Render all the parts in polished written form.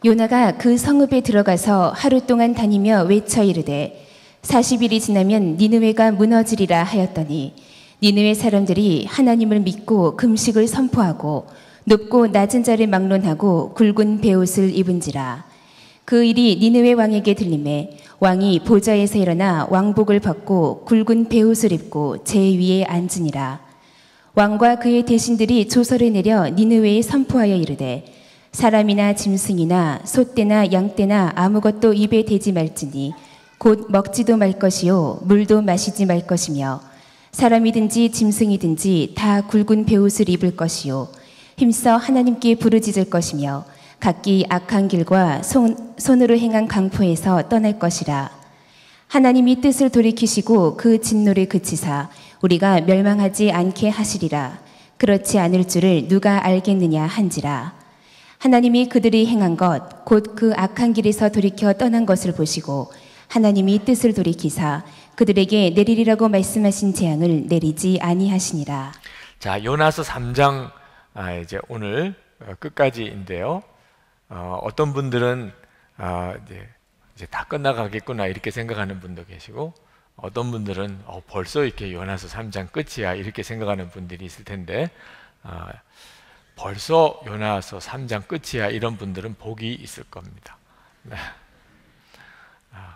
요나가 그 성읍에 들어가서 하루 동안 다니며 외쳐 이르되 40일이 지나면 니느웨가 무너지리라 하였더니 니느웨 사람들이 하나님을 믿고 금식을 선포하고 높고 낮은 자를 막론하고 굵은 베옷을 입은지라. 그 일이 니느웨 왕에게 들리매 왕이 보좌에서 일어나 왕복을 벗고 굵은 베옷을 입고 제 위에 앉으니라. 왕과 그의 대신들이 조서를 내려 니느웨에 선포하여 이르되 사람이나 짐승이나 소떼나 양떼나 아무것도 입에 대지 말지니 곧 먹지도 말 것이요 물도 마시지 말 것이며 사람이든지 짐승이든지 다 굵은 베옷을 입을 것이요 힘써 하나님께 부르짖을 것이며 각기 악한 길과 손으로 행한 강포에서 떠날 것이라. 하나님이 뜻을 돌이키시고 그 진노를 그치사 우리가 멸망하지 않게 하시리라. 그렇지 않을 줄을 누가 알겠느냐 한지라. 하나님이 그들이 행한 것 곧 그 악한 길에서 돌이켜 떠난 것을 보시고 하나님이 뜻을 돌이키사 그들에게 내리리라고 말씀하신 재앙을 내리지 아니하시니라. 자, 요나서 3장 이제 오늘 끝까지인데요. 어떤 분들은 이제 다 끝나가겠구나 이렇게 생각하는 분도 계시고, 어떤 분들은 벌써 이렇게 요나서 3장 끝이야 이렇게 생각하는 분들이 있을 텐데, 벌써 요나서 3장 끝이야 이런 분들은 복이 있을 겁니다. 네.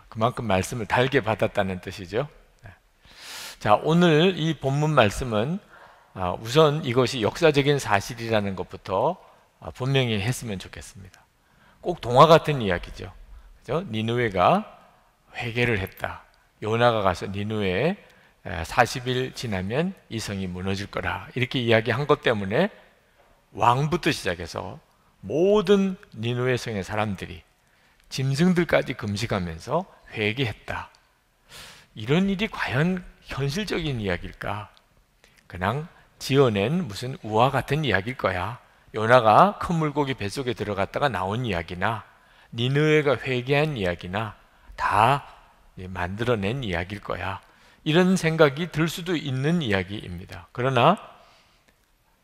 그만큼 말씀을 달게 받았다는 뜻이죠. 네. 자, 오늘 이 본문 말씀은 우선 이것이 역사적인 사실이라는 것부터 분명히 했으면 좋겠습니다. 꼭 동화 같은 이야기죠. 그죠? 니느웨가 회개를 했다. 요나가 가서 니느웨에 40일 지나면 이 성이 무너질 거라 이렇게 이야기한 것 때문에 왕부터 시작해서 모든 니느웨 성의 사람들이 짐승들까지 금식하면서 회개했다. 이런 일이 과연 현실적인 이야기일까? 그냥 지어낸 무슨 우화 같은 이야기일 거야. 요나가 큰 물고기 뱃속에 들어갔다가 나온 이야기나 니느웨가 회개한 이야기나 다 만들어낸 이야기일 거야. 이런 생각이 들 수도 있는 이야기입니다. 그러나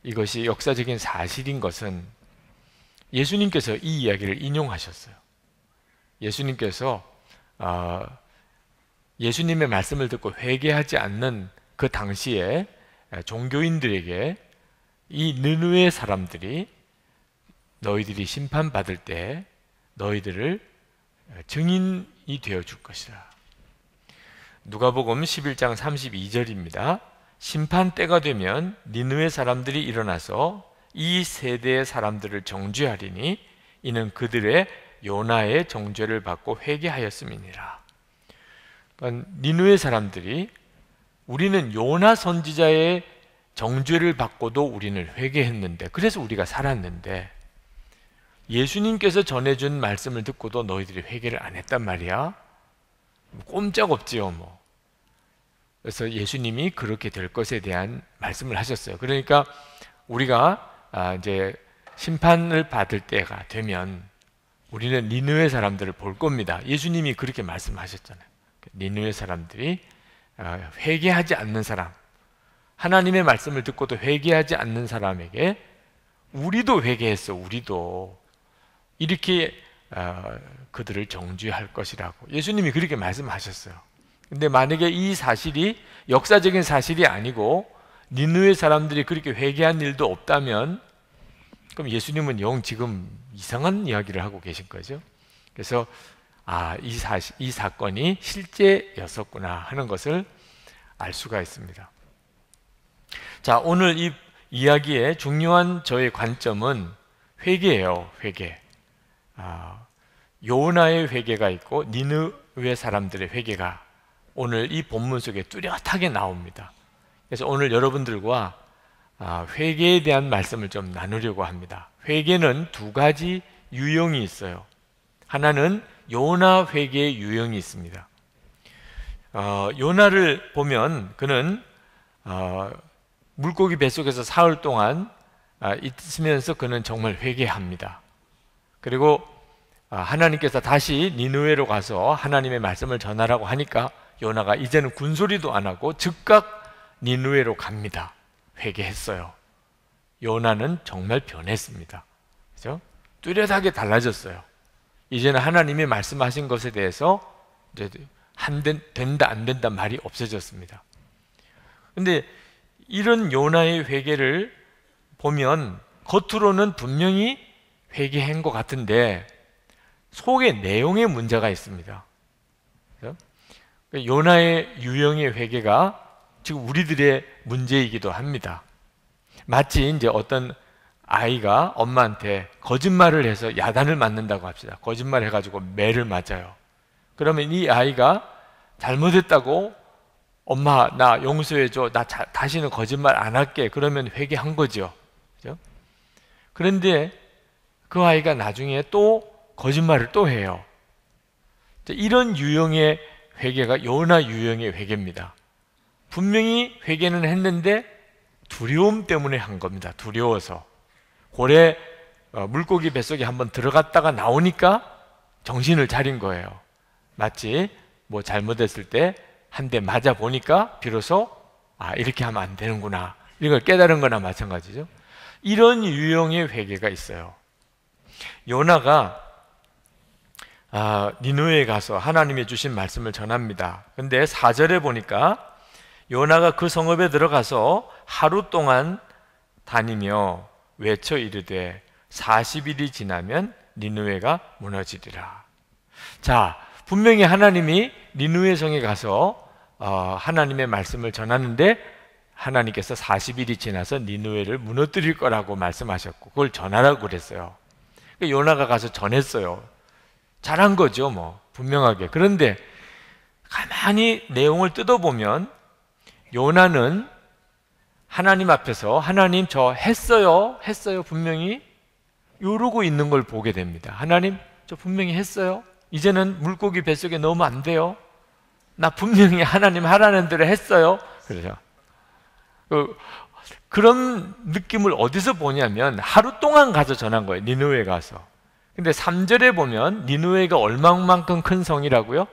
이것이 역사적인 사실인 것은 예수님께서 이 이야기를 인용하셨어요. 예수님께서 예수님의 말씀을 듣고 회개하지 않는 그 당시에 종교인들에게 이 느느웨 사람들이 너희들이 심판받을 때 너희들을 증인이 되어줄 것이다. 누가복음 11장 32절입니다. 심판 때가 되면 니느웨 사람들이 일어나서 이 세대의 사람들을 정죄하리니 이는 그들의 요나의 정죄를 받고 회개하였음이니라. 그러니까 니느웨 사람들이 우리는 요나 선지자의 정죄를 받고도 우리는 회개했는데, 그래서 우리가 살았는데 예수님께서 전해준 말씀을 듣고도 너희들이 회개를 안 했단 말이야. 꼼짝없지요 뭐. 그래서 예수님이 그렇게 될 것에 대한 말씀을 하셨어요. 그러니까 우리가 이제 심판을 받을 때가 되면 우리는 니느웨 사람들을 볼 겁니다. 예수님이 그렇게 말씀하셨잖아요. 니느웨 사람들이 회개하지 않는 사람, 하나님의 말씀을 듣고도 회개하지 않는 사람에게 우리도 회개했어, 우리도 이렇게 그들을 정죄할 것이라고 예수님이 그렇게 말씀하셨어요. 근데 만약에 이 사실이 역사적인 사실이 아니고 니느웨 사람들이 그렇게 회개한 일도 없다면 그럼 예수님은 영 지금 이상한 이야기를 하고 계신 거죠. 그래서 이 사건이 실제였었구나 하는 것을 알 수가 있습니다. 자, 오늘 이 이야기의 중요한 저의 관점은 회개예요. 회개. 요나의 회개가 있고 니느웨 사람들의 회개가 오늘 이 본문 속에 뚜렷하게 나옵니다. 그래서 오늘 여러분들과 회개에 대한 말씀을 좀 나누려고 합니다. 회개는 두 가지 유형이 있어요. 하나는 요나 회개의 유형이 있습니다. 요나를 보면 그는 물고기 뱃속에서 사흘 동안 있으면서 그는 정말 회개합니다. 그리고 하나님께서 다시 니느웨로 가서 하나님의 말씀을 전하라고 하니까 요나가 이제는 군소리도 안 하고 즉각 니느웨로 갑니다. 회개했어요. 요나는 정말 변했습니다. 그죠? 뚜렷하게 달라졌어요. 이제는 하나님이 말씀하신 것에 대해서 이제 된다 안 된다 말이 없어졌습니다. 근데 이런 요나의 회개를 보면 겉으로는 분명히 회개한 것 같은데 속에 내용에 문제가 있습니다. 요나의 유형의 회개가 지금 우리들의 문제이기도 합니다. 마치 이제 어떤 아이가 엄마한테 거짓말을 해서 야단을 맞는다고 합시다. 거짓말 해가지고 매를 맞아요. 그러면 이 아이가 잘못했다고 엄마 나 용서해줘, 나 다시는 거짓말 안 할게, 그러면 회개한 거죠. 그죠? 그런데 그 아이가 나중에 또 거짓말을 또 해요. 이런 유형의 회개가 요나 유형의 회개입니다. 분명히 회개는 했는데 두려움 때문에 한 겁니다. 두려워서. 고래 물고기 뱃속에 한번 들어갔다가 나오니까 정신을 차린 거예요. 마치 뭐 잘못했을 때 한 대 맞아 보니까 비로소 이렇게 하면 안 되는구나, 이걸 깨달은 거나 마찬가지죠. 이런 유형의 회개가 있어요. 요나가 니느웨에 가서 하나님이 주신 말씀을 전합니다. 근데 4절에 보니까 요나가 그 성읍에 들어가서 하루 동안 다니며 외쳐 이르되 40일이 지나면 니느웨가 무너지리라. 자, 분명히 하나님이 니느웨 성에 가서 하나님의 말씀을 전하는데 하나님께서 40일이 지나서 니느웨를 무너뜨릴 거라고 말씀하셨고 그걸 전하라고 그랬어요. 그러니까 요나가 가서 전했어요. 잘한 거죠, 뭐 분명하게. 그런데 가만히 내용을 뜯어보면 요나는 하나님 앞에서 하나님 저 했어요 분명히 이러고 있는 걸 보게 됩니다. 하나님 저 분명히 했어요. 이제는 물고기 뱃속에 넣으면 안 돼요. 나 분명히 하나님 하라는 대로 했어요. 그렇죠. 그런 느낌을 어디서 보냐면 하루 동안 가서 전한 거예요. 니느웨에 가서. 근데 3절에 보면 니느웨가 얼마만큼 큰 성이라고요?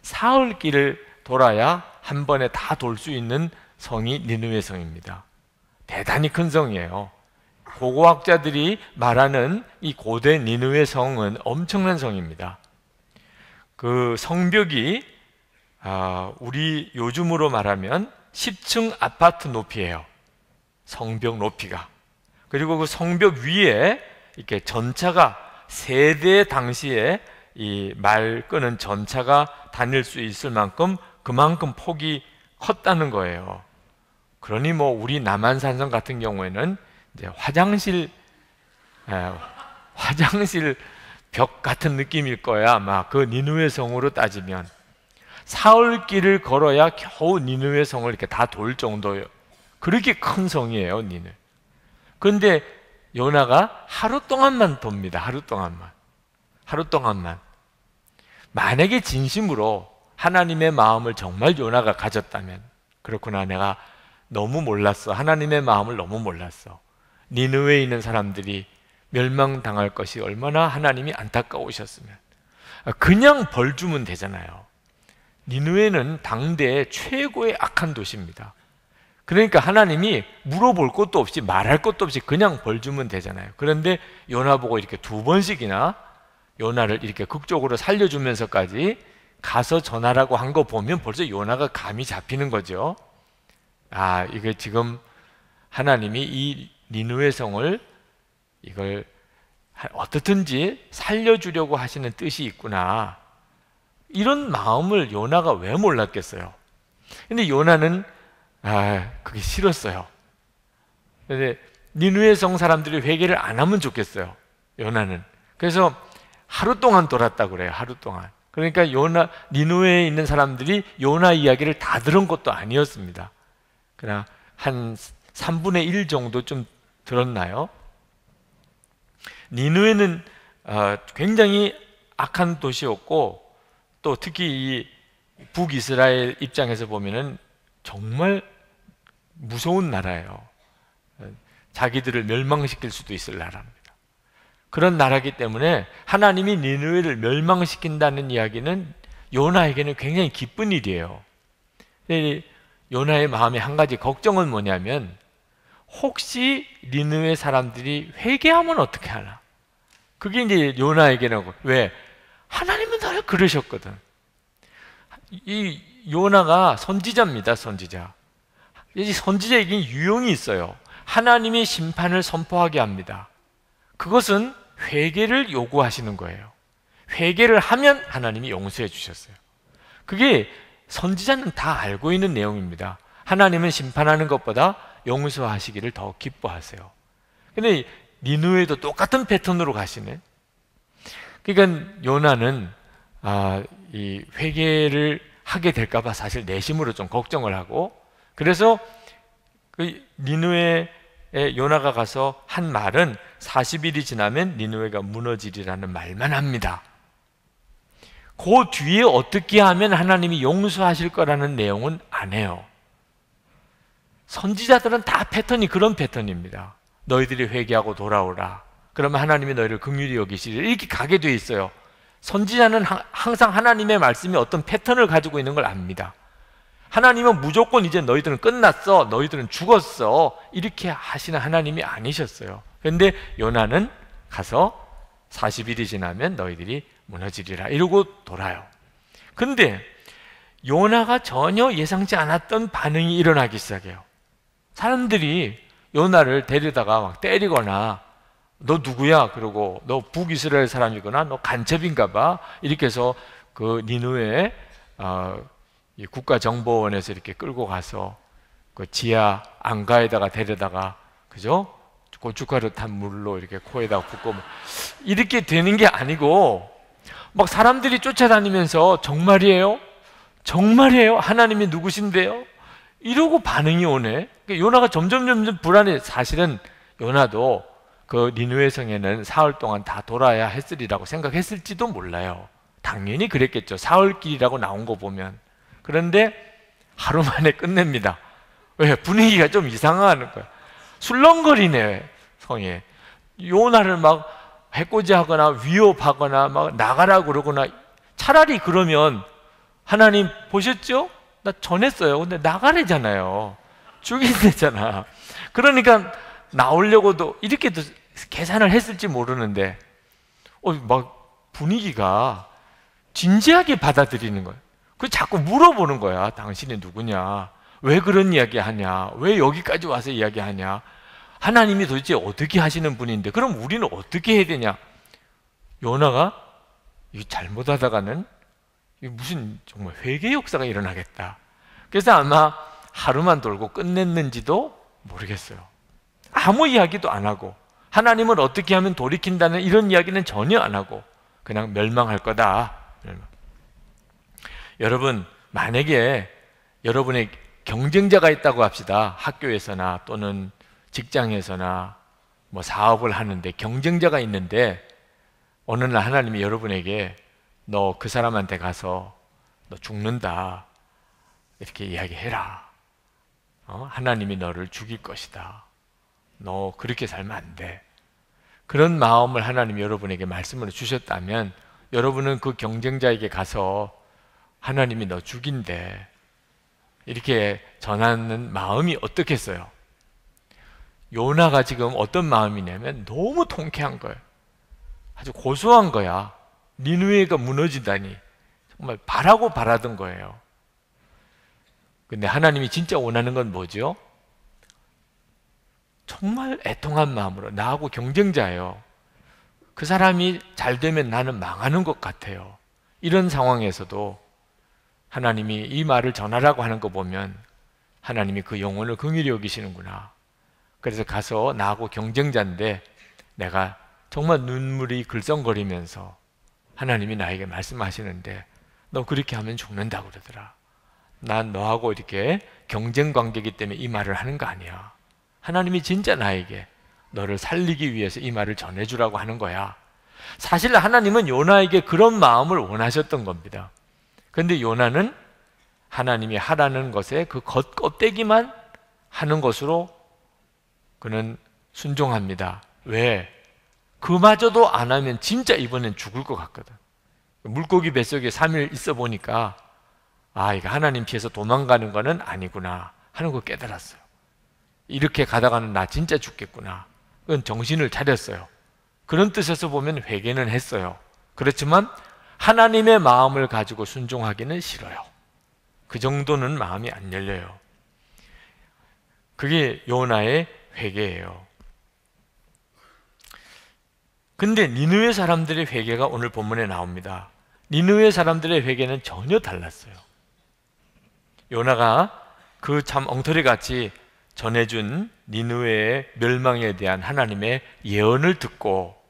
사흘 길을 돌아야 한 번에 다 돌 수 있는 성이 니느웨 성입니다. 대단히 큰 성이에요. 고고학자들이 말하는 이 고대 니느웨 성은 엄청난 성입니다. 그 성벽이 우리 요즘으로 말하면 10층 아파트 높이에요. 성벽 높이가. 그리고 그 성벽 위에 이렇게 전차가 세대 당시에 이 말 끄는 전차가 다닐 수 있을 만큼 그만큼 폭이 컸다는 거예요. 그러니 뭐 우리 남한산성 같은 경우에는 이제 화장실 벽 같은 느낌일 거야. 아마 그 니느웨 성으로 따지면 사흘 길을 걸어야 겨우 니느웨 성을 이렇게 다 돌 정도예요. 그렇게 큰 성이에요, 니느웨. 그런데 요나가 하루 동안만 돕니다. 하루 동안만. 만약에 진심으로 하나님의 마음을 정말 요나가 가졌다면, 그렇구나, 내가 너무 몰랐어. 하나님의 마음을 너무 몰랐어. 니느웨에 있는 사람들이 멸망당할 것이 얼마나 하나님이 안타까우셨으면. 그냥 벌 주면 되잖아요. 니느웨는 당대 최고의 악한 도시입니다. 그러니까 하나님이 물어볼 것도 없이 말할 것도 없이 그냥 벌 주면 되잖아요. 그런데 요나 보고 이렇게 2번씩이나 요나를 이렇게 극적으로 살려주면서까지 가서 전하라고 한 거 보면 벌써 요나가 감이 잡히는 거죠. 이게 지금 하나님이 이 니느웨 성을 이걸 어떻든지 살려주려고 하시는 뜻이 있구나, 이런 마음을 요나가 왜 몰랐겠어요. 근데 요나는 그게 싫었어요. 근데 니느웨 성 사람들이 회개를 안 하면 좋겠어요, 요나는. 그래서 하루 동안 돌았다고 그래요. 하루 동안. 그러니까 니느웨에 있는 사람들이 요나 이야기를 다 들은 것도 아니었습니다. 그냥 한 3분의 1 정도 좀 들었나요? 니느웨는 굉장히 악한 도시였고, 또 특히 이 북이스라엘 입장에서 보면은 정말 무서운 나라예요. 자기들을 멸망시킬 수도 있을 나라입니다. 그런 나라이기 때문에 하나님이 니느웨를 멸망시킨다는 이야기는 요나에게는 굉장히 기쁜 일이에요. 요나의 마음에 한 가지 걱정은 뭐냐면, 혹시 니느웨 사람들이 회개하면 어떻게 하나? 그게 이제 요나에게는 왜? 하나님은 나를 그러셨거든. 이 요나가 선지자입니다. 선지자. 이 선지자에게 유형이 있어요. 하나님이 심판을 선포하게 합니다. 그것은 회개를 요구하시는 거예요. 회개를 하면 하나님이 용서해 주셨어요. 그게 선지자는 다 알고 있는 내용입니다. 하나님은 심판하는 것보다 용서하시기를 더 기뻐하세요. 근데 니느웨도 똑같은 패턴으로 가시네. 그러니까 요나는 이 회개를 하게 될까 봐 사실 내심으로 좀 걱정을 하고, 그래서 그 니느웨에 요나가 가서 한 말은 40일이 지나면 니느웨가 무너지리라는 말만 합니다. 그 뒤에 어떻게 하면 하나님이 용서하실 거라는 내용은 안 해요. 선지자들은 다 패턴이 그런 패턴입니다. 너희들이 회개하고 돌아오라. 그러면 하나님이 너희를 긍휼히 여기시리라. 이렇게 가게 돼 있어요. 선지자는 항상 하나님의 말씀이 어떤 패턴을 가지고 있는 걸 압니다. 하나님은 무조건 이제 너희들은 끝났어, 너희들은 죽었어, 이렇게 하시는 하나님이 아니셨어요. 그런데 요나는 가서 40일이 지나면 너희들이 무너지리라 이러고 돌아요. 근데 요나가 전혀 예상치 않았던 반응이 일어나기 시작해요. 사람들이 요나를 데려다가 막 때리거나 너 누구야? 그러고 너 북이스라엘 사람이거나 너 간첩인가 봐, 이렇게 해서 그 니느웨 이 국가정보원에서 이렇게 끌고 가서 그 지하 안가에다가 데려다가, 그죠? 고춧가루 탄 물로 이렇게 코에다가 붓고 이렇게 되는 게 아니고, 막 사람들이 쫓아다니면서 정말이에요? 정말이에요? 하나님이 누구신데요? 이러고 반응이 오네. 그러니까 요나가 점점 불안해. 사실은 요나도 그 니느웨 성에는 사흘 동안 다 돌아야 했으리라고 생각했을지도 몰라요. 당연히 그랬겠죠. 사흘길이라고 나온 거 보면. 그런데 하루 만에 끝냅니다. 왜? 분위기가 좀 이상하는 거야. 술렁거리네, 성에. 요나를 막 해코지하거나 위협하거나 막 나가라 그러거나, 차라리 그러면 하나님 보셨죠? 나 전했어요. 근데 나가래잖아요. 죽인대잖아. 그러니까 나오려고도 이렇게도 계산을 했을지 모르는데 막 분위기가 진지하게 받아들이는 거예요. 그 자꾸 물어보는 거야. 당신이 누구냐? 왜 그런 이야기 하냐? 왜 여기까지 와서 이야기하냐? 하나님이 도대체 어떻게 하시는 분인데 그럼 우리는 어떻게 해야 되냐? 요나가 이거 잘못하다가는 무슨 정말 회개 역사가 일어나겠다. 그래서 아마 하루만 돌고 끝냈는지도 모르겠어요. 아무 이야기도 안 하고, 하나님을 어떻게 하면 돌이킨다는 이런 이야기는 전혀 안 하고 그냥 멸망할 거다. 여러분, 만약에 여러분의 경쟁자가 있다고 합시다. 학교에서나 또는 직장에서나 뭐 사업을 하는데 경쟁자가 있는데 어느 날 하나님이 여러분에게 너 그 사람한테 가서 너 죽는다 이렇게 이야기해라. 하나님이 너를 죽일 것이다. 너 그렇게 살면 안 돼. 그런 마음을 하나님이 여러분에게 말씀을 주셨다면 여러분은 그 경쟁자에게 가서 하나님이 너 죽인대 이렇게 전하는 마음이 어떻겠어요? 요나가 지금 어떤 마음이냐면 너무 통쾌한 거예요. 아주 고소한 거야. 니느웨가 무너지다니 정말 바라고 바라던 거예요. 근데 하나님이 진짜 원하는 건 뭐죠? 정말 애통한 마음으로, 나하고 경쟁자예요. 그 사람이 잘 되면 나는 망하는 것 같아요. 이런 상황에서도 하나님이 이 말을 전하라고 하는 거 보면 하나님이 그 영혼을 긍휼히 여기시는구나. 그래서 가서 나하고 경쟁자인데 내가 정말 눈물이 글썽거리면서 하나님이 나에게 말씀하시는데 너 그렇게 하면 죽는다고 그러더라. 난 너하고 이렇게 경쟁 관계이기 때문에 이 말을 하는 거 아니야. 하나님이 진짜 나에게 너를 살리기 위해서 이 말을 전해주라고 하는 거야. 사실 하나님은 요나에게 그런 마음을 원하셨던 겁니다. 그런데 요나는 하나님이 하라는 것에 그 겉껍데기만 하는 것으로 그는 순종합니다. 왜? 그마저도 안 하면 진짜 이번엔 죽을 것 같거든. 물고기 뱃속에 3일 있어 보니까 이거 하나님 피해서 도망가는 거는 아니구나 하는 거 깨달았어요. 이렇게 가다가는 나 진짜 죽겠구나. 그건 정신을 차렸어요. 그런 뜻에서 보면 회개는 했어요. 그렇지만 하나님의 마음을 가지고 순종하기는 싫어요. 그 정도는 마음이 안 열려요. 그게 요나의 회개예요. 근데 니느웨 사람들의 회개가 오늘 본문에 나옵니다. 니느웨 사람들의 회개는 전혀 달랐어요. 요나가 그 참 엉터리같이 전해준 니느웨의 멸망에 대한 하나님의 예언을 듣고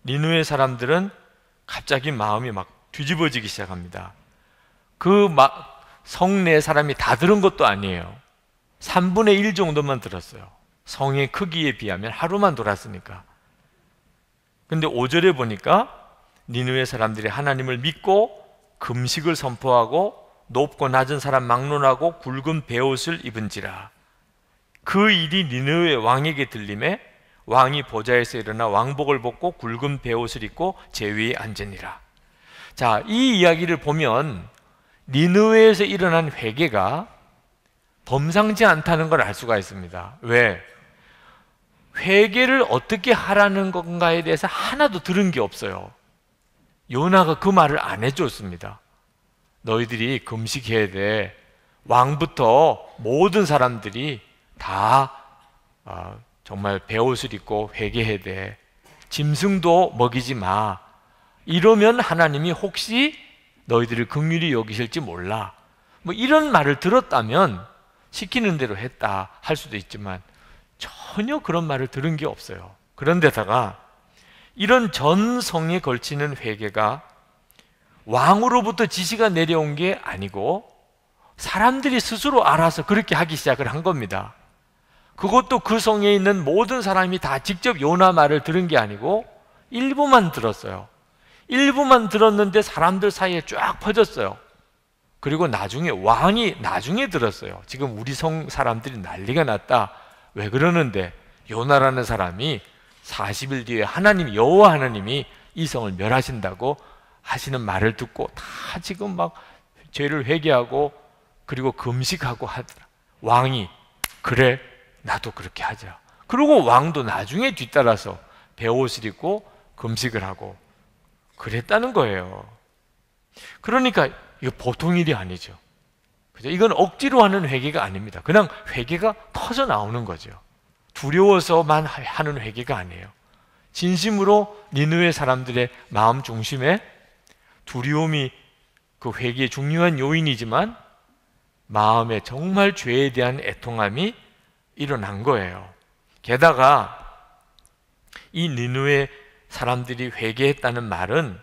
니느웨 사람들은 갑자기 마음이 막 뒤집어지기 시작합니다. 그 성내 사람이 다 들은 것도 아니에요. 3분의 1 정도만 들었어요. 성의 크기에 비하면 하루만 돌았으니까. 근데 5절에 보니까 니느웨 사람들이 하나님을 믿고 금식을 선포하고 높고 낮은 사람 막론하고 굵은 베옷을 입은지라. 그 일이 니느웨 왕에게 들림에 왕이 보좌에서 일어나 왕복을 벗고 굵은 베옷을 입고 제위에 앉으니라. 자, 이 이야기를 보면 니느웨에서 일어난 회개가 범상치 않다는 걸 알 수가 있습니다. 왜? 회개를 어떻게 하라는 건가에 대해서 하나도 들은 게 없어요. 요나가 그 말을 안 해줬습니다. 너희들이 금식해야 돼. 왕부터 모든 사람들이 다 정말 베옷을 입고 회개해야 돼. 짐승도 먹이지 마. 이러면 하나님이 혹시 너희들을 긍휼히 여기실지 몰라. 뭐 이런 말을 들었다면 시키는 대로 했다 할 수도 있지만 전혀 그런 말을 들은 게 없어요. 그런데다가 이런 전성에 걸치는 회개가 왕으로부터 지시가 내려온 게 아니고 사람들이 스스로 알아서 그렇게 하기 시작을 한 겁니다. 그것도 그 성에 있는 모든 사람이 다 직접 요나 말을 들은 게 아니고 일부만 들었어요. 일부만 들었는데 사람들 사이에 쫙 퍼졌어요. 그리고 나중에 왕이 나중에 들었어요. 지금 우리 성 사람들이 난리가 났다. 왜 그러는데 요나라는 사람이 40일 뒤에 하나님 여호와 하나님이 이 성을 멸하신다고 하시는 말을 듣고 다 지금 막 죄를 회개하고 그리고 금식하고 하더라. 왕이 그래 나도 그렇게 하자. 그리고 왕도 나중에 뒤따라서 베옷을 입고 금식을 하고 그랬다는 거예요. 그러니까 이거 보통 일이 아니죠. 그죠? 이건 억지로 하는 회개가 아닙니다. 그냥 회개가 터져 나오는 거죠. 두려워서만 하는 회개가 아니에요. 진심으로 니느웨 사람들의 마음 중심에 두려움이 그 회개의 중요한 요인이지만 마음에 정말 죄에 대한 애통함이 일어난 거예요. 게다가 이 니느웨 사람들이 회개했다는 말은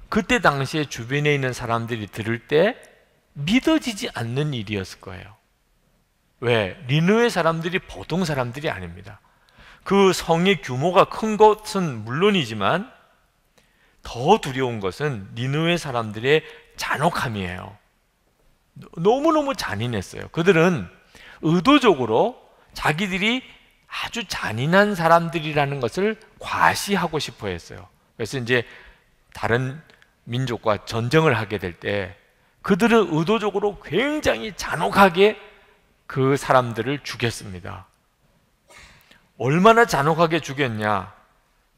그때 당시에 주변에 있는 사람들이 들을 때 믿어지지 않는 일이었을 거예요. 왜? 니느웨 사람들이 보통 사람들이 아닙니다. 그 성의 규모가 큰 것은 물론이지만 더 두려운 것은 니느웨 사람들의 잔혹함이에요. 너무너무 잔인했어요. 그들은 의도적으로 자기들이 아주 잔인한 사람들이라는 것을 과시하고 싶어 했어요. 그래서 이제 다른 민족과 전쟁을 하게 될 때 그들은 의도적으로 굉장히 잔혹하게 그 사람들을 죽였습니다. 얼마나 잔혹하게 죽였냐?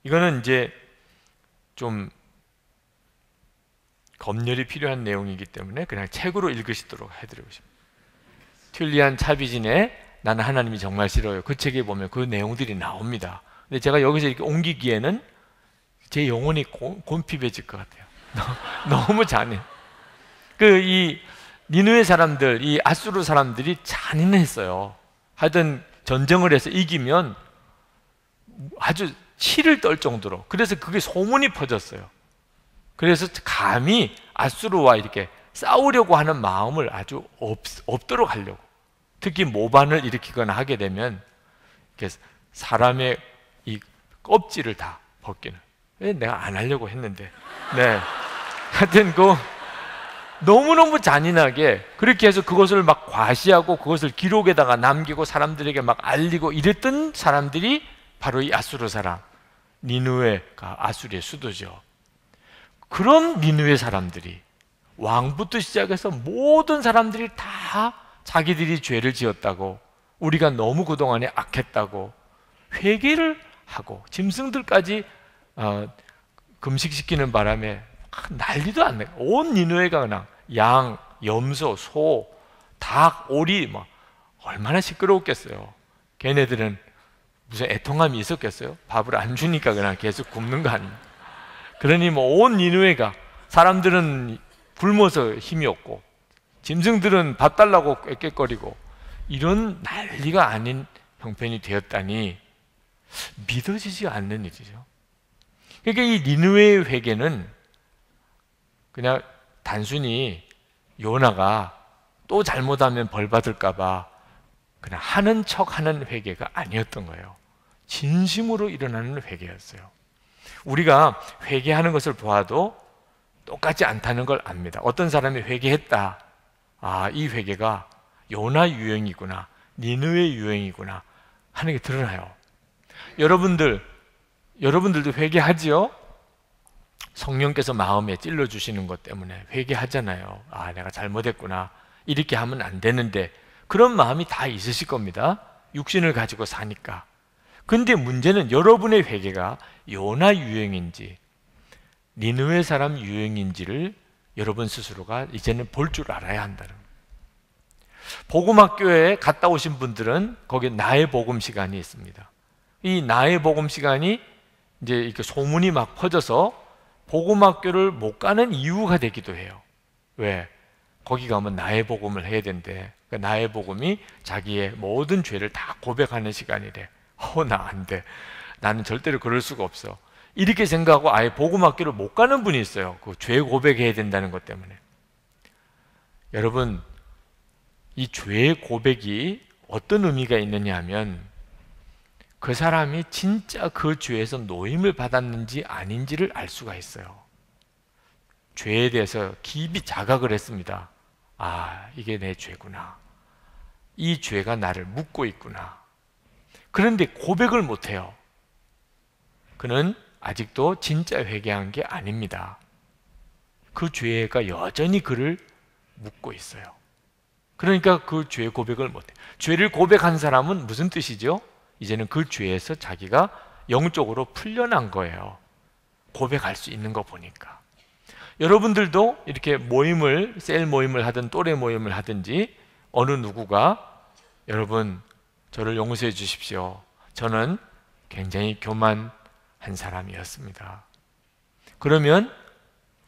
이거는 이제 좀 검열이 필요한 내용이기 때문에 그냥 책으로 읽으시도록 해드리고 싶습니다. 튠리안 차비진의 나는 하나님이 정말 싫어요. 그 책에 보면 그 내용들이 나옵니다. 근데 제가 여기서 이렇게 옮기기에는 제 영혼이 곤핍해질 것 같아요. 너무 잔인. 이 니느웨 사람들, 이 아수르 사람들이 잔인했어요. 하여튼 전쟁을 해서 이기면 아주 치를 떨 정도로. 그래서 그게 소문이 퍼졌어요. 그래서 감히 아수르와 이렇게 싸우려고 하는 마음을 아주 없도록 하려고. 특히 모반을 일으키거나 하게 되면 사람의 이 껍질을 다 벗기는. 내가 안 하려고 했는데. 네. 하여튼 너무너무 잔인하게 그렇게 해서 그것을 막 과시하고 그것을 기록에다가 남기고 사람들에게 막 알리고 이랬던 사람들이 바로 이 아수르 사람, 니느웨가 아수르의 수도죠. 그런 니느웨 사람들이 왕부터 시작해서 모든 사람들이 다 자기들이 죄를 지었다고, 우리가 너무 그동안에 악했다고 회개를 하고 짐승들까지 금식시키는 바람에 난리도 안 나요. 온 니느웨가 그냥 양, 염소, 소, 닭, 오리 막 얼마나 시끄러웠겠어요. 걔네들은 무슨 애통함이 있었겠어요? 밥을 안 주니까 그냥 계속 굶는 거 아닙니까? 그러니 뭐 온 니느웨가, 사람들은 굶어서 힘이 없고 짐승들은 밥 달라고 꾀꾀거리고 이런 난리가 아닌 형편이 되었다니 믿어지지 않는 일이죠. 그러니까 이 니느웨의 회개는 그냥 단순히 요나가 또 잘못하면 벌 받을까 봐 그냥 하는 척하는 회개가 아니었던 거예요. 진심으로 일어나는 회개였어요. 우리가 회개하는 것을 보아도 똑같지 않다는 걸 압니다. 어떤 사람이 회개했다, 이 회개가 요나 유형이구나, 니느웨 유형이구나 하는 게 드러나요. 여러분들도 회개하지요? 성령께서 마음에 찔러주시는 것 때문에 회개하잖아요. 내가 잘못했구나, 이렇게 하면 안 되는데, 그런 마음이 다 있으실 겁니다. 육신을 가지고 사니까. 근데 문제는 여러분의 회개가 요나 유형인지 니느웨 사람 유형인지를 여러분 스스로가 이제는 볼 줄 알아야 한다는 거예요. 복음학교에 갔다 오신 분들은 거기 나의 복음 시간이 있습니다. 이 나의 복음 시간이 이제 이렇게 소문이 막 퍼져서 복음학교를 못 가는 이유가 되기도 해요. 왜? 거기 가면 나의 복음을 해야 된대. 그러니까 나의 복음이 자기의 모든 죄를 다 고백하는 시간이래. 나 안 돼. 나는 절대로 그럴 수가 없어. 이렇게 생각하고 아예 복음학교를 못 가는 분이 있어요. 그 죄 고백해야 된다는 것 때문에. 여러분, 이 죄의 고백이 어떤 의미가 있느냐 하면 그 사람이 진짜 그 죄에서 노임을 받았는지 아닌지를 알 수가 있어요. 죄에 대해서 깊이 자각을 했습니다. 이게 내 죄구나. 이 죄가 나를 묶고 있구나. 그런데 고백을 못해요. 그는 아직도 진짜 회개한 게 아닙니다. 그 죄가 여전히 그를 묶고 있어요. 그러니까 그 죄 고백을 못해요. 죄를 고백한 사람은 무슨 뜻이죠? 이제는 그 죄에서 자기가 영적으로 풀려난 거예요. 고백할 수 있는 거 보니까. 여러분들도 이렇게 셀 모임을 하든 또래 모임을 하든지 어느 누구가 여러분 저를 용서해 주십시오. 저는 굉장히 교만한 사람이었습니다. 그러면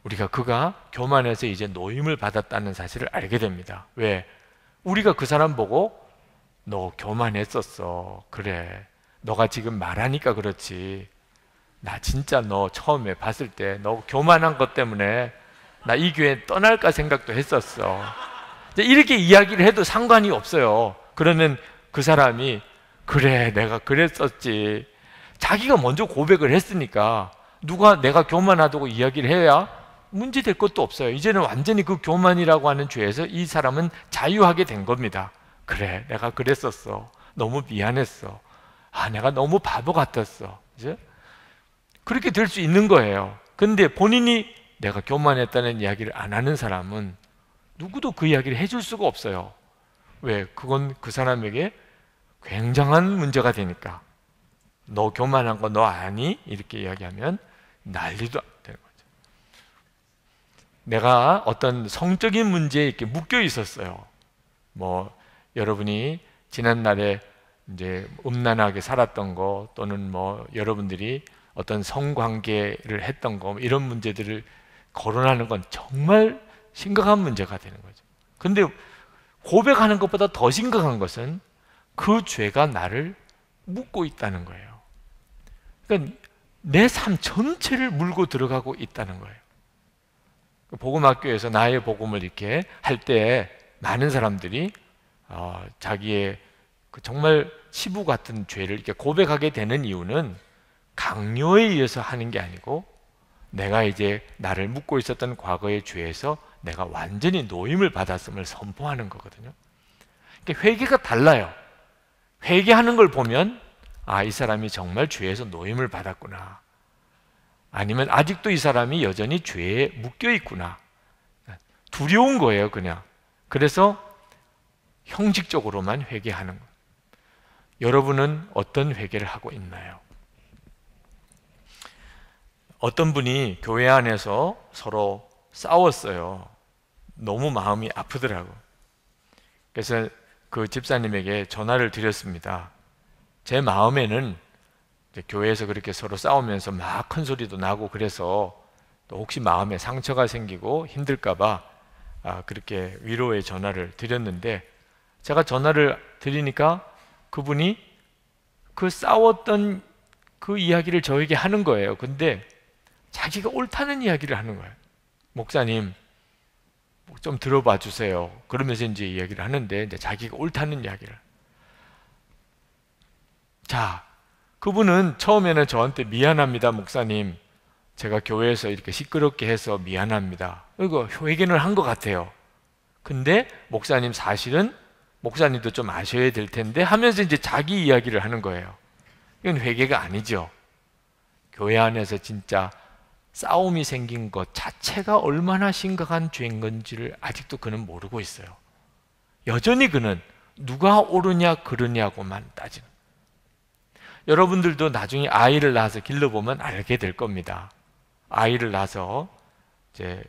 우리가 그가 교만해서 이제 노임을 받았다는 사실을 알게 됩니다. 왜? 우리가 그 사람 보고 너 교만했었어. 그래. 너가 지금 말하니까 그렇지. 나 진짜 너 처음에 봤을 때 너 교만한 것 때문에 나 이 교회 떠날까 생각도 했었어. 이렇게 이야기를 해도 상관이 없어요. 그러면 그 사람이 그래 내가 그랬었지. 자기가 먼저 고백을 했으니까 누가 내가 교만하다고 이야기를 해야 문제될 것도 없어요. 이제는 완전히 그 교만이라고 하는 죄에서 이 사람은 자유하게 된 겁니다. 그래 내가 그랬었어. 너무 미안했어. 내가 너무 바보 같았어. 이제 그렇게 될 수 있는 거예요. 근데 본인이 내가 교만했다는 이야기를 안 하는 사람은 누구도 그 이야기를 해줄 수가 없어요. 왜? 그건 그 사람에게 굉장한 문제가 되니까. 너 교만한 거 너 아니? 이렇게 이야기하면 난리도 되는 거죠. 내가 어떤 성적인 문제에 이렇게 묶여 있었어요. 여러분이 지난날에 이제 음란하게 살았던 거, 또는 여러분들이 어떤 성관계를 했던 거, 이런 문제들을 거론하는 건 정말 심각한 문제가 되는 거죠. 근데 고백하는 것보다 더 심각한 것은 그 죄가 나를 묶고 있다는 거예요. 그러니까 내 삶 전체를 물고 들어가고 있다는 거예요. 복음학교에서 나의 복음을 이렇게 할 때 많은 사람들이 자기의 정말 치부 같은 죄를 이렇게 고백하게 되는 이유는 강요에 의해서 하는 게 아니고 내가 이제 나를 묶고 있었던 과거의 죄에서 내가 완전히 노임을 받았음을 선포하는 거거든요. 그러니까 회개가 달라요. 회개하는 걸 보면 이 사람이 정말 죄에서 노임을 받았구나. 아니면 아직도 이 사람이 여전히 죄에 묶여 있구나. 두려운 거예요, 그냥. 그래서 형식적으로만 회개하는 거예요. 여러분은 어떤 회개를 하고 있나요? 어떤 분이 교회 안에서 서로 싸웠어요. 너무 마음이 아프더라고. 그래서 그 집사님에게 전화를 드렸습니다. 제 마음에는 이제 교회에서 그렇게 서로 싸우면서 막 큰 소리도 나고 그래서 또 혹시 마음에 상처가 생기고 힘들까봐 그렇게 위로의 전화를 드렸는데, 제가 전화를 드리니까 그분이 그 싸웠던 그 이야기를 저에게 하는 거예요. 근데 자기가 옳다는 이야기를 하는 거예요. 목사님, 좀 들어봐 주세요. 그러면서 이제 이야기를 하는데, 이제 자기가 옳다는 이야기를. 자, 그분은 처음에는 저한테 미안합니다, 목사님. 제가 교회에서 이렇게 시끄럽게 해서 미안합니다. 이거 회개를 한 것 같아요. 근데 목사님, 사실은 목사님도 좀 아셔야 될 텐데 하면서 이제 자기 이야기를 하는 거예요. 이건 회개가 아니죠. 교회 안에서 진짜 싸움이 생긴 것 자체가 얼마나 심각한 죄인 건지를 아직도 그는 모르고 있어요. 여전히 그는 누가 옳으냐 그르냐고만 따지는. 여러분들도 나중에 아이를 낳아서 길러보면 알게 될 겁니다. 아이를 낳아서 이제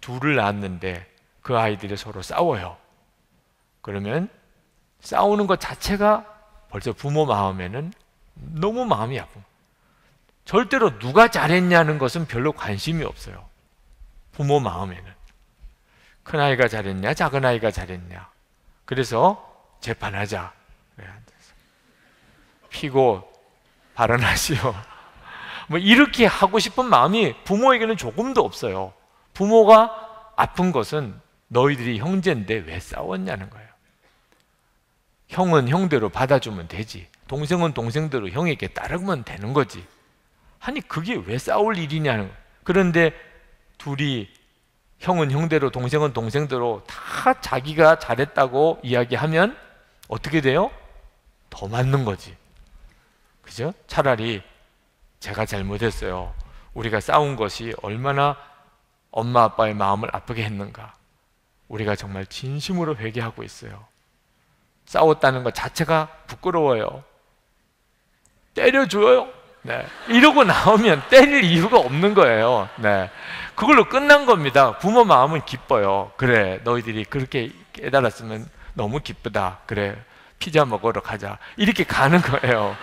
둘을 낳았는데 그 아이들이 서로 싸워요. 그러면 싸우는 것 자체가 벌써 부모 마음에는 너무 마음이 아픈. 절대로 누가 잘했냐는 것은 별로 관심이 없어요. 부모 마음에는 큰아이가 잘했냐 작은아이가 잘했냐. 그래서 재판하자. 피고 발언하시오. 뭐 이렇게 하고 싶은 마음이 부모에게는 조금도 없어요. 부모가 아픈 것은 너희들이 형제인데 왜 싸웠냐는 거예요. 형은 형대로 받아주면 되지, 동생은 동생대로 형에게 따르면 되는 거지. 아니 그게 왜 싸울 일이냐는 거예요. 그런데 둘이 형은 형대로 동생은 동생대로 다 자기가 잘했다고 이야기하면 어떻게 돼요? 더 맞는 거지. 그죠? 차라리 제가 잘못했어요. 우리가 싸운 것이 얼마나 엄마 아빠의 마음을 아프게 했는가. 우리가 정말 진심으로 회개하고 있어요. 싸웠다는 것 자체가 부끄러워요. 때려줘요. 네. 이러고 나오면 때릴 이유가 없는 거예요. 네. 그걸로 끝난 겁니다. 부모 마음은 기뻐요. 그래, 너희들이 그렇게 깨달았으면 너무 기쁘다. 그래, 피자 먹으러 가자. 이렇게 가는 거예요.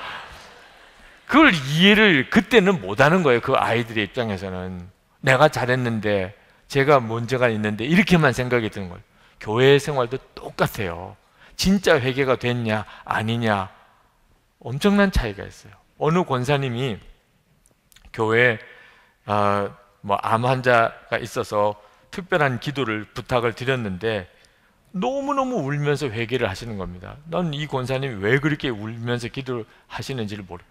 그걸 이해를 그때는 못하는 거예요. 그 아이들의 입장에서는 내가 잘했는데 제가 문제가 있는데 이렇게만 생각이 드는 거예요. 교회 생활도 똑같아요. 진짜 회개가 됐냐 아니냐 엄청난 차이가 있어요. 어느 권사님이 교회에 암 환자가 있어서 특별한 기도를 부탁을 드렸는데 너무너무 울면서 회개를 하시는 겁니다. 난 이 권사님이 왜 그렇게 울면서 기도를 하시는지를 모르.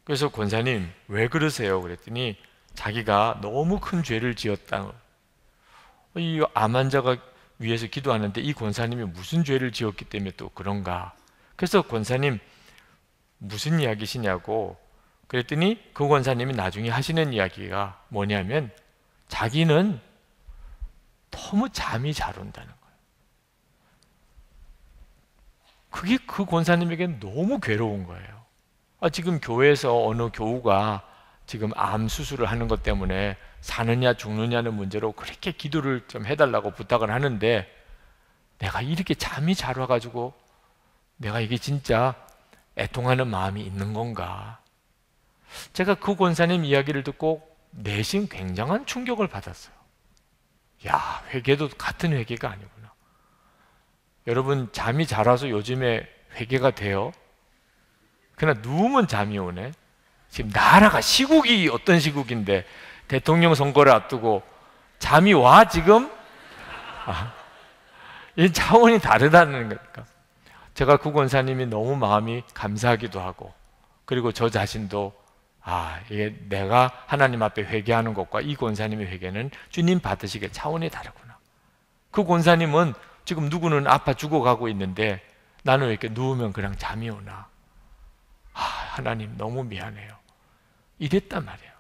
그래서 권사님 왜 그러세요? 그랬더니 자기가 너무 큰 죄를 지었다. 이 암 환자가 위해서 기도하는데 이 권사님이 무슨 죄를 지었기 때문에 또 그런가. 그래서 권사님 무슨 이야기시냐고 그랬더니 그 권사님이 나중에 하시는 이야기가 뭐냐면 자기는 너무 잠이 잘 온다는 거예요. 그게 그 권사님에게는 너무 괴로운 거예요. 지금 교회에서 어느 교우가 지금 암 수술을 하는 것 때문에 사느냐 죽느냐는 문제로 그렇게 기도를 좀 해달라고 부탁을 하는데 내가 이렇게 잠이 잘 와가지고 내가 이게 진짜 애통하는 마음이 있는 건가. 제가 그 권사님 이야기를 듣고 내심 굉장한 충격을 받았어요. 야, 회개도 같은 회개가 아니구나. 여러분 잠이 잘 와서 요즘에 회개가 돼요? 그냥 누우면 잠이 오네. 지금 나라가 시국이 어떤 시국인데 대통령 선거를 앞두고 잠이 와 지금? 이 차원이 다르다는 거니까. 제가 그 권사님이 너무 마음이 감사하기도 하고 그리고 저 자신도 이게 내가 하나님 앞에 회개하는 것과 이 권사님의 회개는 주님 받으시기에 차원이 다르구나. 그 권사님은 지금 누구는 아파 죽어가고 있는데 나는 왜 이렇게 누우면 그냥 잠이 오나. 하나님 너무 미안해요. 이랬단 말이에요.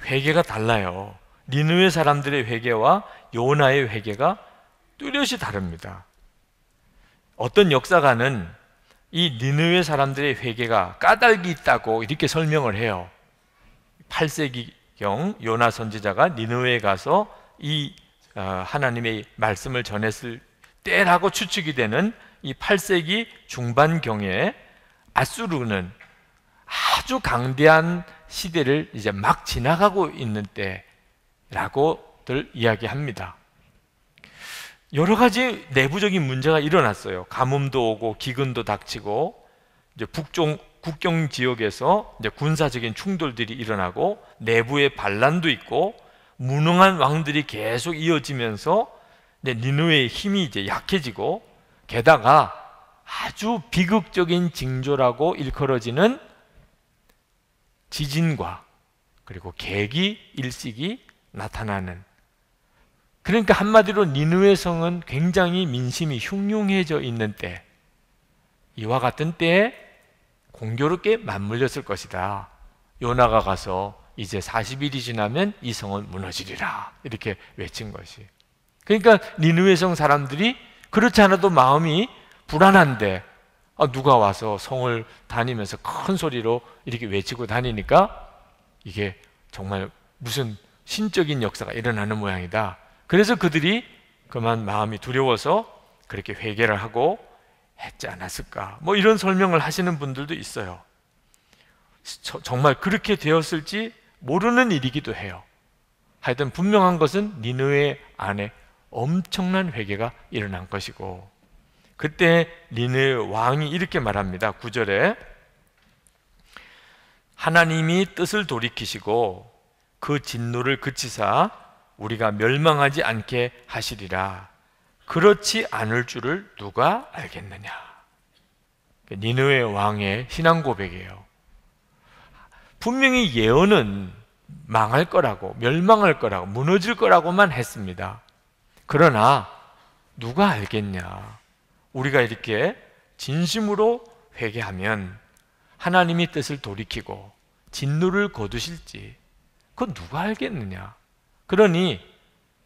회개가 달라요. 니느웨 사람들의 회개와 요나의 회개가 뚜렷이 다릅니다. 어떤 역사가는 이 니느웨 사람들의 회개가 까닭이 있다고 이렇게 설명을 해요. 8세기경 요나 선지자가 니느웨에 가서 이 하나님의 말씀을 전했을 때라고 추측이 되는 이 8세기 중반경에 아수르는 아주 강대한 시대를 이제 막 지나가고 있는 때라고들 이야기합니다. 여러 가지 내부적인 문제가 일어났어요. 가뭄도 오고 기근도 닥치고 이제 국경 지역에서 이제 군사적인 충돌들이 일어나고 내부의 반란도 있고 무능한 왕들이 계속 이어지면서 니느웨의 힘이 이제 약해지고 게다가 아주 비극적인 징조라고 일컬어지는 지진과 그리고 계기 일식이 나타나는, 그러니까 한마디로 니느웨 성은 굉장히 민심이 흉흉해져 있는 때, 이와 같은 때에 공교롭게 맞물렸을 것이다. 요나가 가서 이제 40일이 지나면 이 성은 무너지리라 이렇게 외친 것이. 그러니까 니느웨 성 사람들이 그렇지 않아도 마음이 불안한데 누가 와서 성을 다니면서 큰 소리로 이렇게 외치고 다니니까 이게 정말 무슨 신적인 역사가 일어나는 모양이다. 그래서 그들이 그만 마음이 두려워서 그렇게 회개를 하고 했지 않았을까, 뭐 이런 설명을 하시는 분들도 있어요. 정말 그렇게 되었을지 모르는 일이기도 해요. 하여튼 분명한 것은 니느웨 안에 엄청난 회개가 일어난 것이고, 그때 니느웨 왕이 이렇게 말합니다. 9절에 하나님이 뜻을 돌이키시고 그 진노를 그치사 우리가 멸망하지 않게 하시리라. 그렇지 않을 줄을 누가 알겠느냐. 니느웨 왕의 신앙 고백이에요. 분명히 예언은 망할 거라고, 멸망할 거라고, 무너질 거라고만 했습니다. 그러나 누가 알겠냐, 우리가 이렇게 진심으로 회개하면 하나님이 뜻을 돌이키고 진노를 거두실지 그건 누가 알겠느냐. 그러니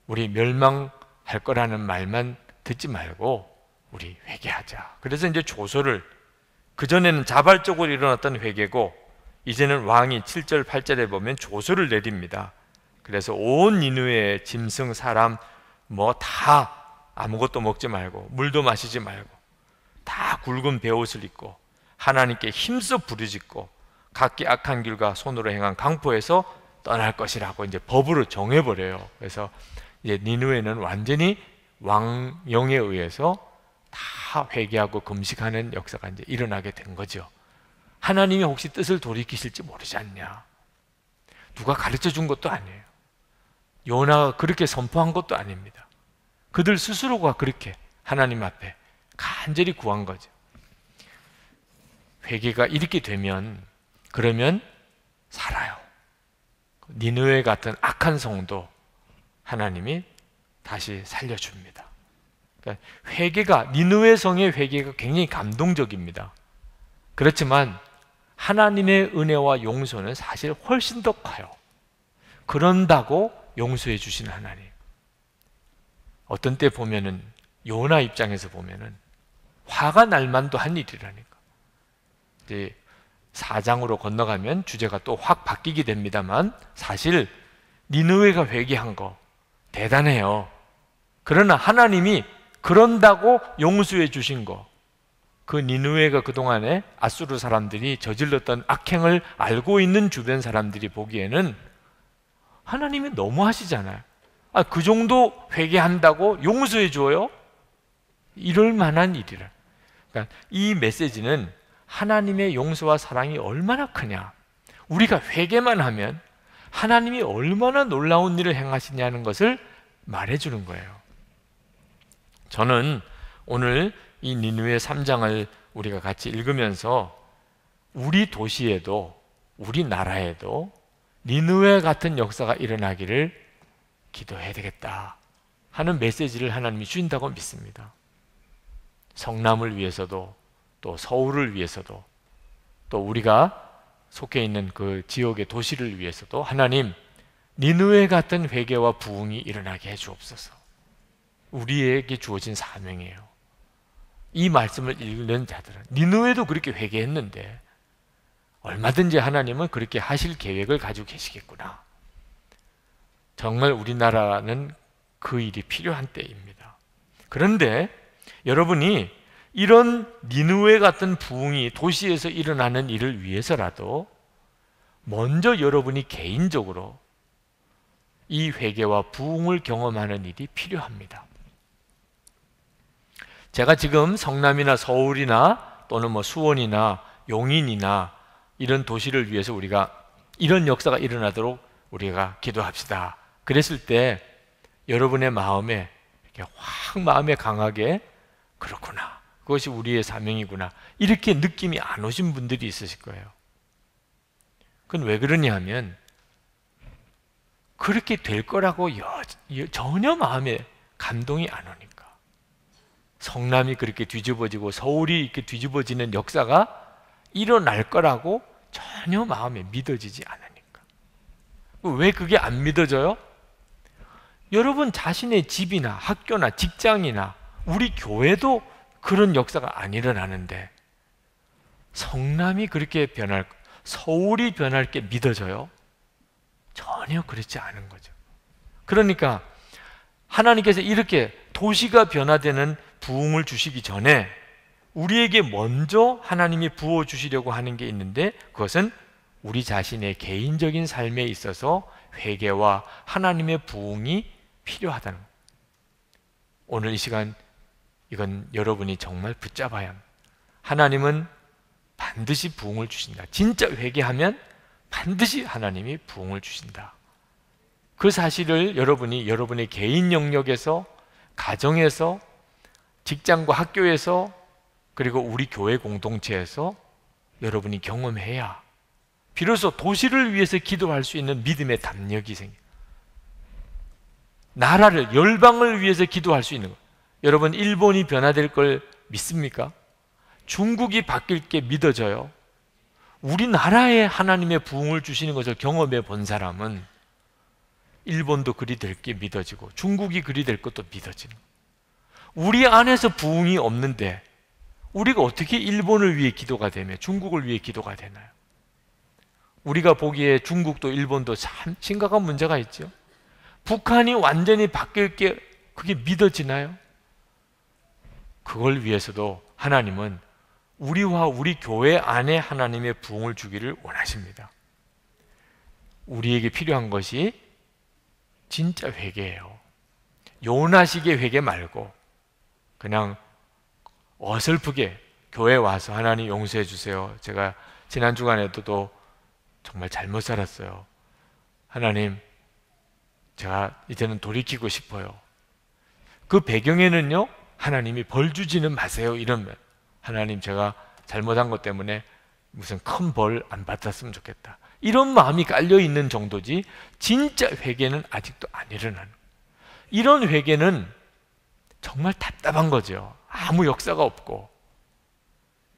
우리 멸망할 거라는 말만 듣지 말고 우리 회개하자. 그래서 이제 조서를, 그전에는 자발적으로 일어났던 회개고 이제는 왕이 7절 8절에 보면 조서를 내립니다. 그래서 온 니느웨의 짐승 사람 뭐 다 아무것도 먹지 말고 물도 마시지 말고 다 굵은 베옷을 입고 하나님께 힘써 부르짖고 각기 악한 길과 손으로 행한 강포에서 떠날 것이라고 이제 법으로 정해버려요. 그래서 이제 니느웨는 완전히 왕영에 의해서 다 회개하고 금식하는 역사가 이제 일어나게 된 거죠. 하나님이 혹시 뜻을 돌이키실지 모르지 않냐. 누가 가르쳐 준 것도 아니에요. 요나가 그렇게 선포한 것도 아닙니다. 그들 스스로가 그렇게 하나님 앞에 간절히 구한 거죠. 회개가 이렇게 되면 그러면 살아요. 니느웨 같은 악한 성도 하나님이 다시 살려줍니다. 그러니까 회개가, 니느웨 성의 회개가 굉장히 감동적입니다. 그렇지만 하나님의 은혜와 용서는 사실 훨씬 더 커요. 그런다고 용서해 주신 하나님. 어떤 때 보면은 요나 입장에서 보면은 화가 날 만도 한 일이라니까. 이제 4장으로 건너가면 주제가 또 확 바뀌게 됩니다만 사실 니느웨가 회개한 거 대단해요. 그러나 하나님이 그런다고 용서해 주신 거, 그 니느웨가 그동안에 아수르 사람들이 저질렀던 악행을 알고 있는 주변 사람들이 보기에는 하나님이 너무 하시잖아요. 그 정도 회개한다고 용서해 줘요? 이럴 만한 일이라. 그러니까 이 메시지는 하나님의 용서와 사랑이 얼마나 크냐, 우리가 회개만 하면 하나님이 얼마나 놀라운 일을 행하시냐는 것을 말해주는 거예요. 저는 오늘 이 니느웨 3장을 우리가 같이 읽으면서 우리 도시에도 우리나라에도 니느웨 같은 역사가 일어나기를 기도해야 되겠다 하는 메시지를 하나님이 주신다고 믿습니다. 성남을 위해서도 또 서울을 위해서도 또 우리가 속해 있는 그 지역의 도시를 위해서도 하나님, 니느웨 같은 회개와 부흥이 일어나게 해 주옵소서. 우리에게 주어진 사명이에요. 이 말씀을 읽는 자들은 니느웨도 그렇게 회개했는데 얼마든지 하나님은 그렇게 하실 계획을 가지고 계시겠구나. 정말 우리나라는 그 일이 필요한 때입니다. 그런데 여러분이 이런 니느웨 같은 부흥이 도시에서 일어나는 일을 위해서라도 먼저 여러분이 개인적으로 이 회개와 부흥을 경험하는 일이 필요합니다. 제가 지금 성남이나 서울이나 또는 수원이나 용인이나 이런 도시를 위해서 우리가 이런 역사가 일어나도록 우리가 기도합시다. 그랬을 때 여러분의 마음에 이렇게 확 마음에 강하게 그렇구나. 그것이 우리의 사명이구나. 이렇게 느낌이 안 오신 분들이 있으실 거예요. 그건 왜 그러냐 하면 그렇게 될 거라고 전혀 마음에 감동이 안 오니까. 성남이 그렇게 뒤집어지고 서울이 이렇게 뒤집어지는 역사가 일어날 거라고 전혀 마음에 믿어지지 않으니까. 왜 그게 안 믿어져요? 여러분 자신의 집이나 학교나 직장이나 우리 교회도 그런 역사가 안 일어나는데 성남이 그렇게 변할, 서울이 변할 게 믿어져요? 전혀 그렇지 않은 거죠. 그러니까 하나님께서 이렇게 도시가 변화되는 부흥을 주시기 전에 우리에게 먼저 하나님이 부어주시려고 하는 게 있는데 그것은 우리 자신의 개인적인 삶에 있어서 회개와 하나님의 부흥이 필요하다는 거예요. 오늘 이 시간 이건 여러분이 정말 붙잡아야 합니다. 하나님은 반드시 부흥을 주신다. 진짜 회개하면 반드시 하나님이 부흥을 주신다. 그 사실을 여러분이 여러분의 개인 영역에서, 가정에서, 직장과 학교에서, 그리고 우리 교회 공동체에서 여러분이 경험해야 비로소 도시를 위해서 기도할 수 있는 믿음의 담력이 생겨요. 나라를, 열방을 위해서 기도할 수 있는 거예요. 여러분 일본이 변화될 걸 믿습니까? 중국이 바뀔 게 믿어져요? 우리나라에 하나님의 부흥을 주시는 것을 경험해 본 사람은 일본도 그리 될 게 믿어지고 중국이 그리 될 것도 믿어지는 거예요. 우리 안에서 부흥이 없는데 우리가 어떻게 일본을 위해 기도가 되며 중국을 위해 기도가 되나요? 우리가 보기에 중국도 일본도 참 심각한 문제가 있죠. 북한이 완전히 바뀔 게 그게 믿어지나요? 그걸 위해서도 하나님은 우리와 우리 교회 안에 하나님의 부흥을 주기를 원하십니다. 우리에게 필요한 것이 진짜 회개예요. 요나식의 회개 말고 그냥 어설프게 교회 와서 하나님 용서해 주세요. 제가 지난 주간에도 또 정말 잘못 살았어요. 하나님, 제가 이제는 돌이키고 싶어요. 그 배경에는요, 하나님이 벌 주지는 마세요. 이러면 하나님, 제가 잘못한 것 때문에 무슨 큰 벌 안 받았으면 좋겠다. 이런 마음이 깔려 있는 정도지 진짜 회개는 아직도 안 일어나는. 이런 회개는 정말 답답한 거죠. 아무 역사가 없고.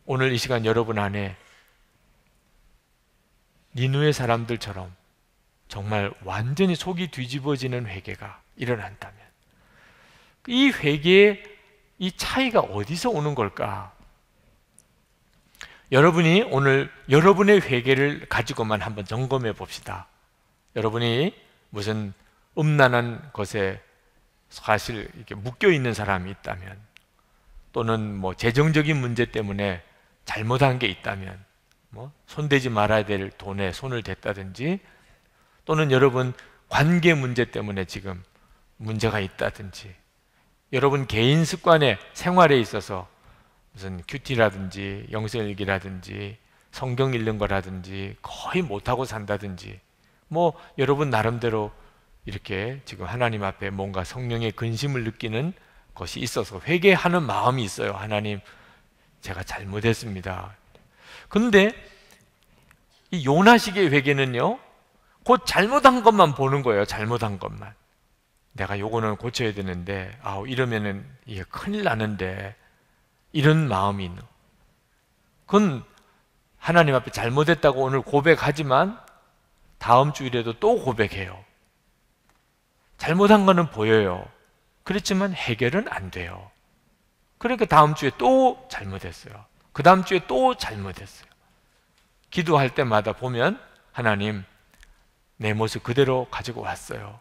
오늘 이 시간 여러분 안에 니느웨 사람들처럼 정말 완전히 속이 뒤집어지는 회개가 일어난다면 이 회개의 이 차이가 어디서 오는 걸까? 여러분이 오늘 여러분의 회개를 가지고만 한번 점검해 봅시다. 여러분이 무슨 음란한 것에 사실 이렇게 묶여 있는 사람이 있다면, 또는 재정적인 문제 때문에 잘못한 게 있다면, 손대지 말아야 될 돈에 손을 댔다든지, 또는 여러분 관계 문제 때문에 지금 문제가 있다든지, 여러분 개인 습관에 생활에 있어서 무슨 큐티라든지 영성일기라든지 성경 읽는 거라든지 거의 못하고 산다든지, 여러분 나름대로 이렇게 지금 하나님 앞에 뭔가 성령의 근심을 느끼는 것이 있어서 회개하는 마음이 있어요. 하나님, 제가 잘못했습니다. 근데 이 요나식의 회개는요, 곧 잘못한 것만 보는 거예요. 잘못한 것만. 내가 요거는 고쳐야 되는데, 이러면은 이게 큰일 나는데, 이런 마음이 있는. 그건 하나님 앞에 잘못했다고 오늘 고백하지만 다음 주일에도 또 고백해요. 잘못한 거는 보여요. 그렇지만 해결은 안 돼요. 그러니까 다음 주에 또 잘못했어요. 그 다음 주에 또 잘못했어요. 기도할 때마다 보면 하나님, 내 모습 그대로 가지고 왔어요.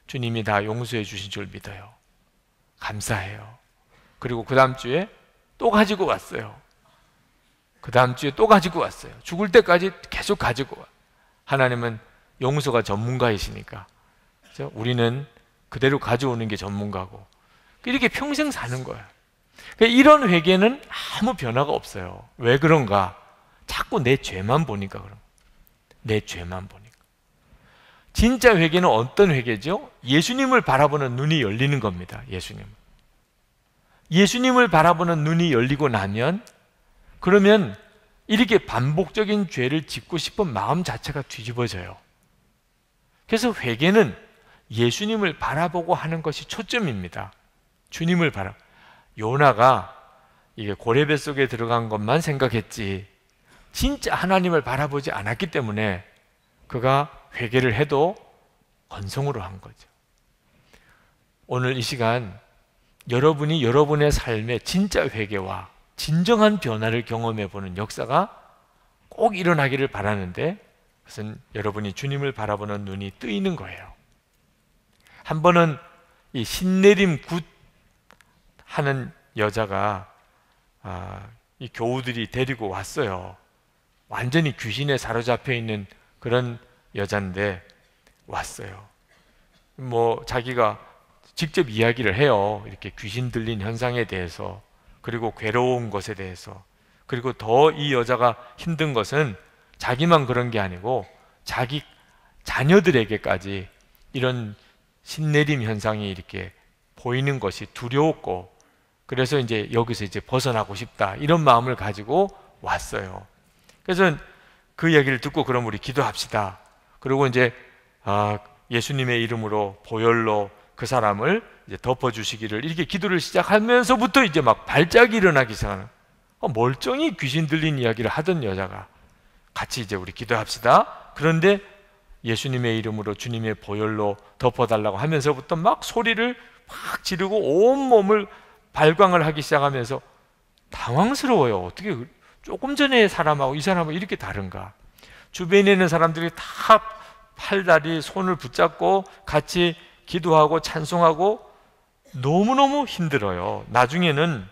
주님이 다 용서해 주신 줄 믿어요. 감사해요. 그리고 그 다음 주에 또 가지고 왔어요. 그 다음 주에 또 가지고 왔어요. 죽을 때까지 계속 가지고 와. 하나님은 용서가 전문가이시니까, 그렇죠? 우리는 그대로 가져오는 게 전문가고, 이렇게 평생 사는 거야. 이런 회개는 아무 변화가 없어요. 왜 그런가? 자꾸 내 죄만 보니까 그런 거야. 내 죄만 보니까. 진짜 회개는 어떤 회개죠? 예수님을 바라보는 눈이 열리는 겁니다. 예수님을 바라보는 눈이 열리고 나면, 그러면 이렇게 반복적인 죄를 짓고 싶은 마음 자체가 뒤집어져요. 그래서 회개는 예수님을 바라보고 하는 것이 초점입니다. 주님을 요나가 이게 고래배 속에 들어간 것만 생각했지, 진짜 하나님을 바라보지 않았기 때문에 그가 회개를 해도 건성으로 한 거죠. 오늘 이 시간 여러분이 여러분의 삶에 진짜 회개와 진정한 변화를 경험해 보는 역사가 꼭 일어나기를 바라는데, 그것은 여러분이 주님을 바라보는 눈이 뜨이는 거예요. 한 번은 이 신내림 굿 하는 여자가 이 교우들이 데리고 왔어요. 완전히 귀신에 사로잡혀 있는 그런 여잔데 왔어요. 뭐 자기가 직접 이야기를 해요. 이렇게 귀신 들린 현상에 대해서, 그리고 괴로운 것에 대해서. 그리고 더 이 여자가 힘든 것은 자기만 그런 게 아니고 자기 자녀들에게까지 이런 신내림 현상이 이렇게 보이는 것이 두려웠고, 그래서 이제 여기서 이제 벗어나고 싶다, 이런 마음을 가지고 왔어요. 그래서 그 얘기를 듣고, 그럼 우리 기도합시다. 그리고 이제 예수님의 이름으로 보혈로 그 사람을 이제 덮어주시기를, 이렇게 기도를 시작하면서부터 이제 막 발작이 일어나기 시작하는, 멀쩡히 귀신 들린 이야기를 하던 여자가 같이 이제 우리 기도합시다. 그런데 예수님의 이름으로 주님의 보혈로 덮어달라고 하면서부터 막 소리를 막 지르고 온 몸을 발광을 하기 시작하면서 당황스러워요. 어떻게 조금 전에 사람하고 이 사람하고 이렇게 다른가? 주변에 있는 사람들이 다 팔다리 손을 붙잡고 같이 기도하고 찬송하고 너무너무 힘들어요. 나중에는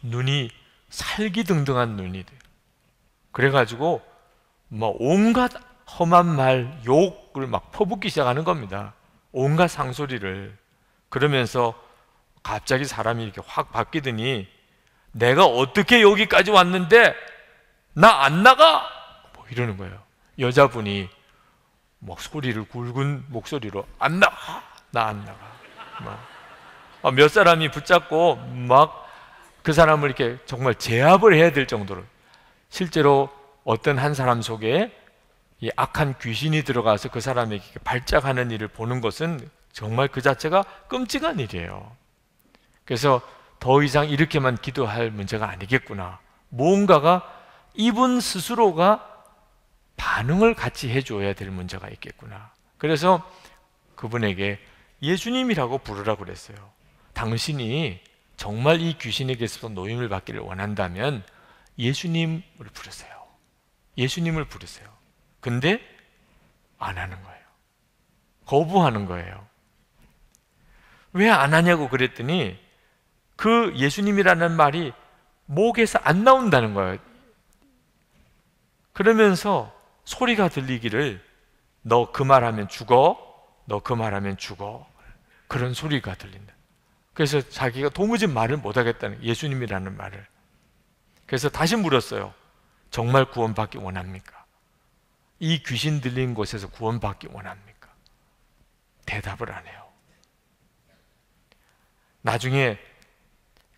눈이 살기등등한 눈이 돼요. 그래가지고 뭐 온갖 험한 말, 욕을 막 퍼붓기 시작하는 겁니다. 온갖 상소리를. 그러면서 갑자기 사람이 이렇게 확 바뀌더니, 내가 어떻게 여기까지 왔는데 나 안 나가? 뭐 이러는 거예요. 여자분이 막 소리를 굵은 목소리로 안 나가, 나 안 나가. 몇 사람이 붙잡고 막 그 사람을 이렇게 정말 제압을 해야 될 정도로, 실제로 어떤 한 사람 속에 이 악한 귀신이 들어가서 그 사람에게 발작하는 일을 보는 것은 정말 그 자체가 끔찍한 일이에요. 그래서 더 이상 이렇게만 기도할 문제가 아니겠구나, 뭔가가 이분 스스로가 반응을 같이 해줘야 될 문제가 있겠구나. 그래서 그분에게 예수님이라고 부르라고 그랬어요. 당신이 정말 이 귀신에게서 노임을 받기를 원한다면 예수님을 부르세요. 예수님을 부르세요. 근데 안 하는 거예요. 거부하는 거예요. 왜 안 하냐고 그랬더니 그 예수님이라는 말이 목에서 안 나온다는 거예요. 그러면서 소리가 들리기를, 너 그 말하면 죽어, 너 그 말하면 죽어, 그런 소리가 들린다. 그래서 자기가 도무지 말을 못하겠다는, 예수님이라는 말을. 그래서 다시 물었어요. 정말 구원받기 원합니까? 이 귀신 들린 곳에서 구원받기 원합니까? 대답을 안 해요. 나중에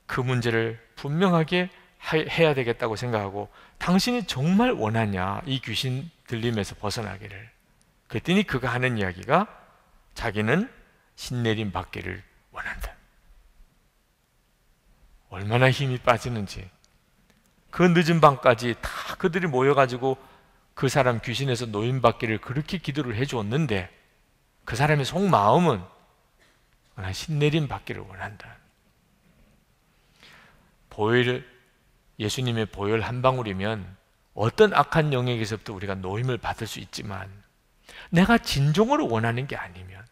그 문제를 분명하게 해야 되겠다고 생각하고, 당신이 정말 원하냐, 이 귀신 들림에서 벗어나기를? 그랬더니 그가 하는 이야기가, 자기는 신내림 받기를 원한다. 얼마나 힘이 빠지는지. 그 늦은 밤까지 다 그들이 모여가지고 그 사람 귀신에서 노임받기를 그렇게 기도를 해주었는데, 그 사람의 속마음은 나 신내림 받기를 원한다. 예수님의 보혈 한 방울이면 어떤 악한 영역에서부터 우리가 노임을 받을 수 있지만, 내가 진정으로 원하는 게 아니면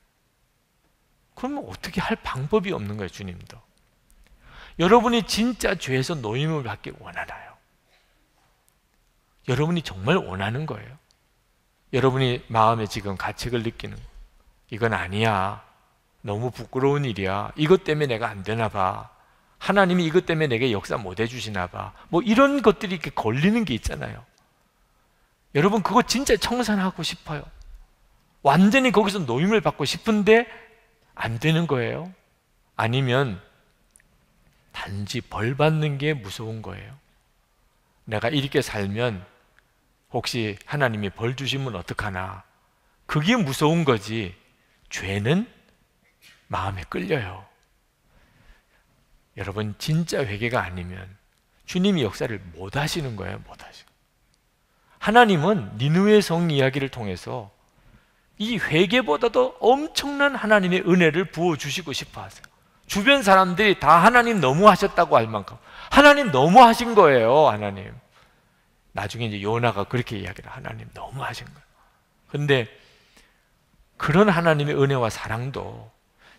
그러면 어떻게 할 방법이 없는 거예요. 주님도 여러분이 진짜 죄에서 노임을 받기 원하나요? 여러분이 정말 원하는 거예요? 여러분이 마음에 지금 가책을 느끼는 거, 이건 아니야, 너무 부끄러운 일이야, 이것 때문에 내가 안 되나 봐, 하나님이 이것 때문에 내게 역사 못 해주시나 봐, 뭐 이런 것들이 이렇게 걸리는 게 있잖아요. 여러분 그거 진짜 청산하고 싶어요. 완전히 거기서 노임을 받고 싶은데 안 되는 거예요? 아니면 단지 벌 받는 게 무서운 거예요? 내가 이렇게 살면 혹시 하나님이 벌 주시면 어떡하나, 그게 무서운 거지 죄는 마음에 끌려요. 여러분 진짜 회개가 아니면 주님이 역사를 못 하시는 거예요. 못 하시고. 하나님은 니느웨 성 이야기를 통해서 이 회개보다도 엄청난 하나님의 은혜를 부어주시고 싶어 하세요. 주변 사람들이 다 하나님 너무 하셨다고 할 만큼 하나님 너무 하신 거예요. 하나님. 나중에 이제 요나가 그렇게 이야기를, 하나님 너무 하신 거예요. 근데 그런 하나님의 은혜와 사랑도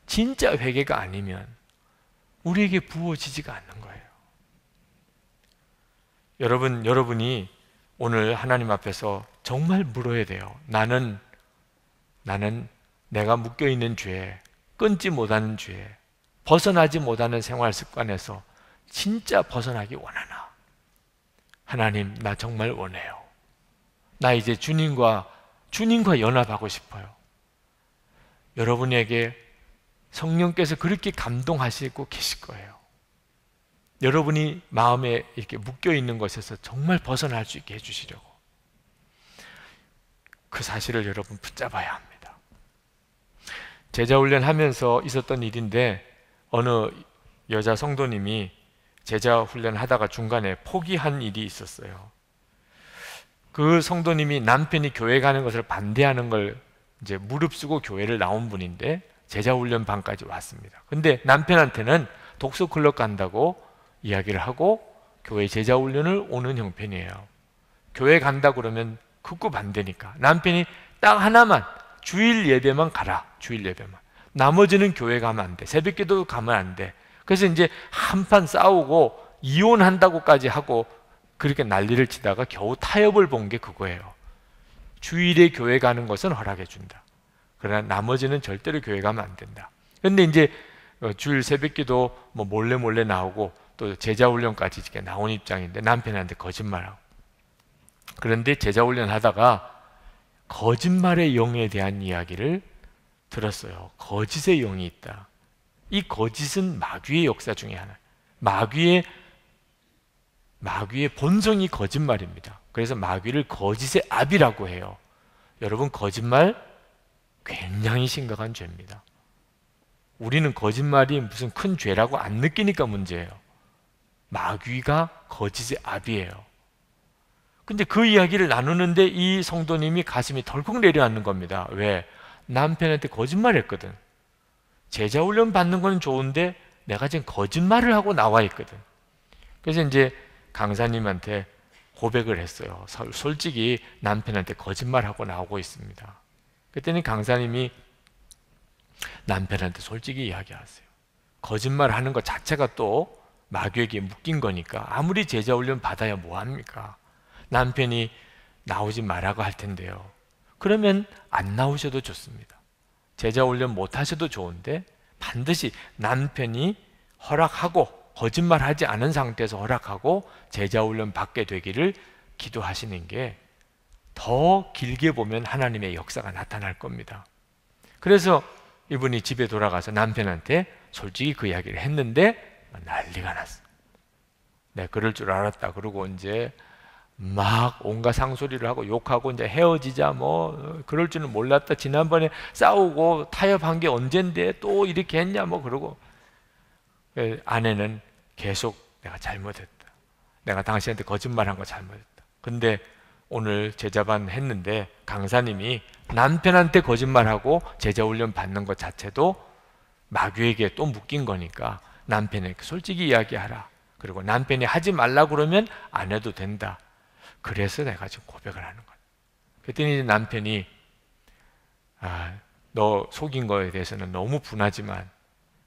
진짜 회개가 아니면 우리에게 부어지지가 않는 거예요. 여러분이 오늘 하나님 앞에서 정말 물어야 돼요. 나는 내가 묶여있는 죄, 끊지 못하는 죄, 벗어나지 못하는 생활 습관에서 진짜 벗어나기 원하나? 하나님, 나 정말 원해요. 나 이제 주님과 연합하고 싶어요. 여러분에게 성령께서 그렇게 감동하시고 계실 거예요. 여러분이 마음에 이렇게 묶여있는 것에서 정말 벗어날 수 있게 해주시려고. 그 사실을 여러분 붙잡아야 합니다. 제자훈련 하면서 있었던 일인데, 어느 여자 성도님이 제자훈련 하다가 중간에 포기한 일이 있었어요. 그 성도님이 남편이 교회 가는 것을 반대하는 걸 이제 무릅쓰고 교회를 나온 분인데 제자훈련 반까지 왔습니다. 근데 남편한테는 독서 클럽 간다고 이야기를 하고 교회 제자훈련을 오는 형편이에요. 교회 간다 그러면 극구 반대니까 남편이 딱 하나만, 주일 예배만 가라. 주일 예배만. 나머지는 교회 가면 안 돼. 새벽기도 가면 안 돼. 그래서 이제 한판 싸우고 이혼한다고까지 하고 그렇게 난리를 치다가 겨우 타협을 본 게 그거예요. 주일에 교회 가는 것은 허락해 준다. 그러나 나머지는 절대로 교회 가면 안 된다. 근데 이제 주일 새벽기도 뭐 몰래 나오고 또 제자훈련까지 이렇게 나온 입장인데 남편한테 거짓말하고. 그런데 제자훈련 하다가 거짓말의 영에 대한 이야기를 들었어요. 거짓의 영이 있다. 이 거짓은 마귀의 역사 중에 하나. 마귀의 본성이 거짓말입니다. 그래서 마귀를 거짓의 압이라고 해요. 여러분, 거짓말 굉장히 심각한 죄입니다. 우리는 거짓말이 무슨 큰 죄라고 안 느끼니까 문제예요. 마귀가 거짓의 압이에요. 근데 그 이야기를 나누는데 이 성도님이 가슴이 덜컥 내려앉는 겁니다. 왜? 남편한테 거짓말했거든. 제자훈련 받는 건 좋은데 내가 지금 거짓말을 하고 나와 있거든. 그래서 이제 강사님한테 고백을 했어요. 솔직히 남편한테 거짓말하고 나오고 있습니다. 그랬더니 강사님이 남편한테 솔직히 이야기하세요. 거짓말하는 것 자체가 또 마귀에게 묶인 거니까 아무리 제자훈련 받아야 뭐합니까? 남편이 나오지 말라고 할 텐데요. 그러면 안 나오셔도 좋습니다. 제자훈련 못 하셔도 좋은데 반드시 남편이 허락하고 거짓말하지 않은 상태에서 허락하고 제자훈련 받게 되기를 기도하시는 게 더 길게 보면 하나님의 역사가 나타날 겁니다. 그래서 이분이 집에 돌아가서 남편한테 솔직히 그 이야기를 했는데 난리가 났어. 내가 그럴 줄 알았다. 그러고 이제 막 온갖 상소리를 하고 욕하고 이제 헤어지자 뭐 그럴 줄은 몰랐다. 지난번에 싸우고 타협한 게 언젠데 또 이렇게 했냐 뭐 그러고. 아내는 계속 내가 잘못했다. 내가 당신한테 거짓말한 거 잘못했다. 근데 오늘 제자반 했는데 강사님이 남편한테 거짓말하고 제자훈련 받는 것 자체도 마귀에게 또 묶인 거니까 남편에게 솔직히 이야기하라. 그리고 남편이 하지 말라 그러면 안 해도 된다. 그래서 내가 지금 고백을 하는 거야. 그랬더니 남편이 너 속인 거에 대해서는 너무 분하지만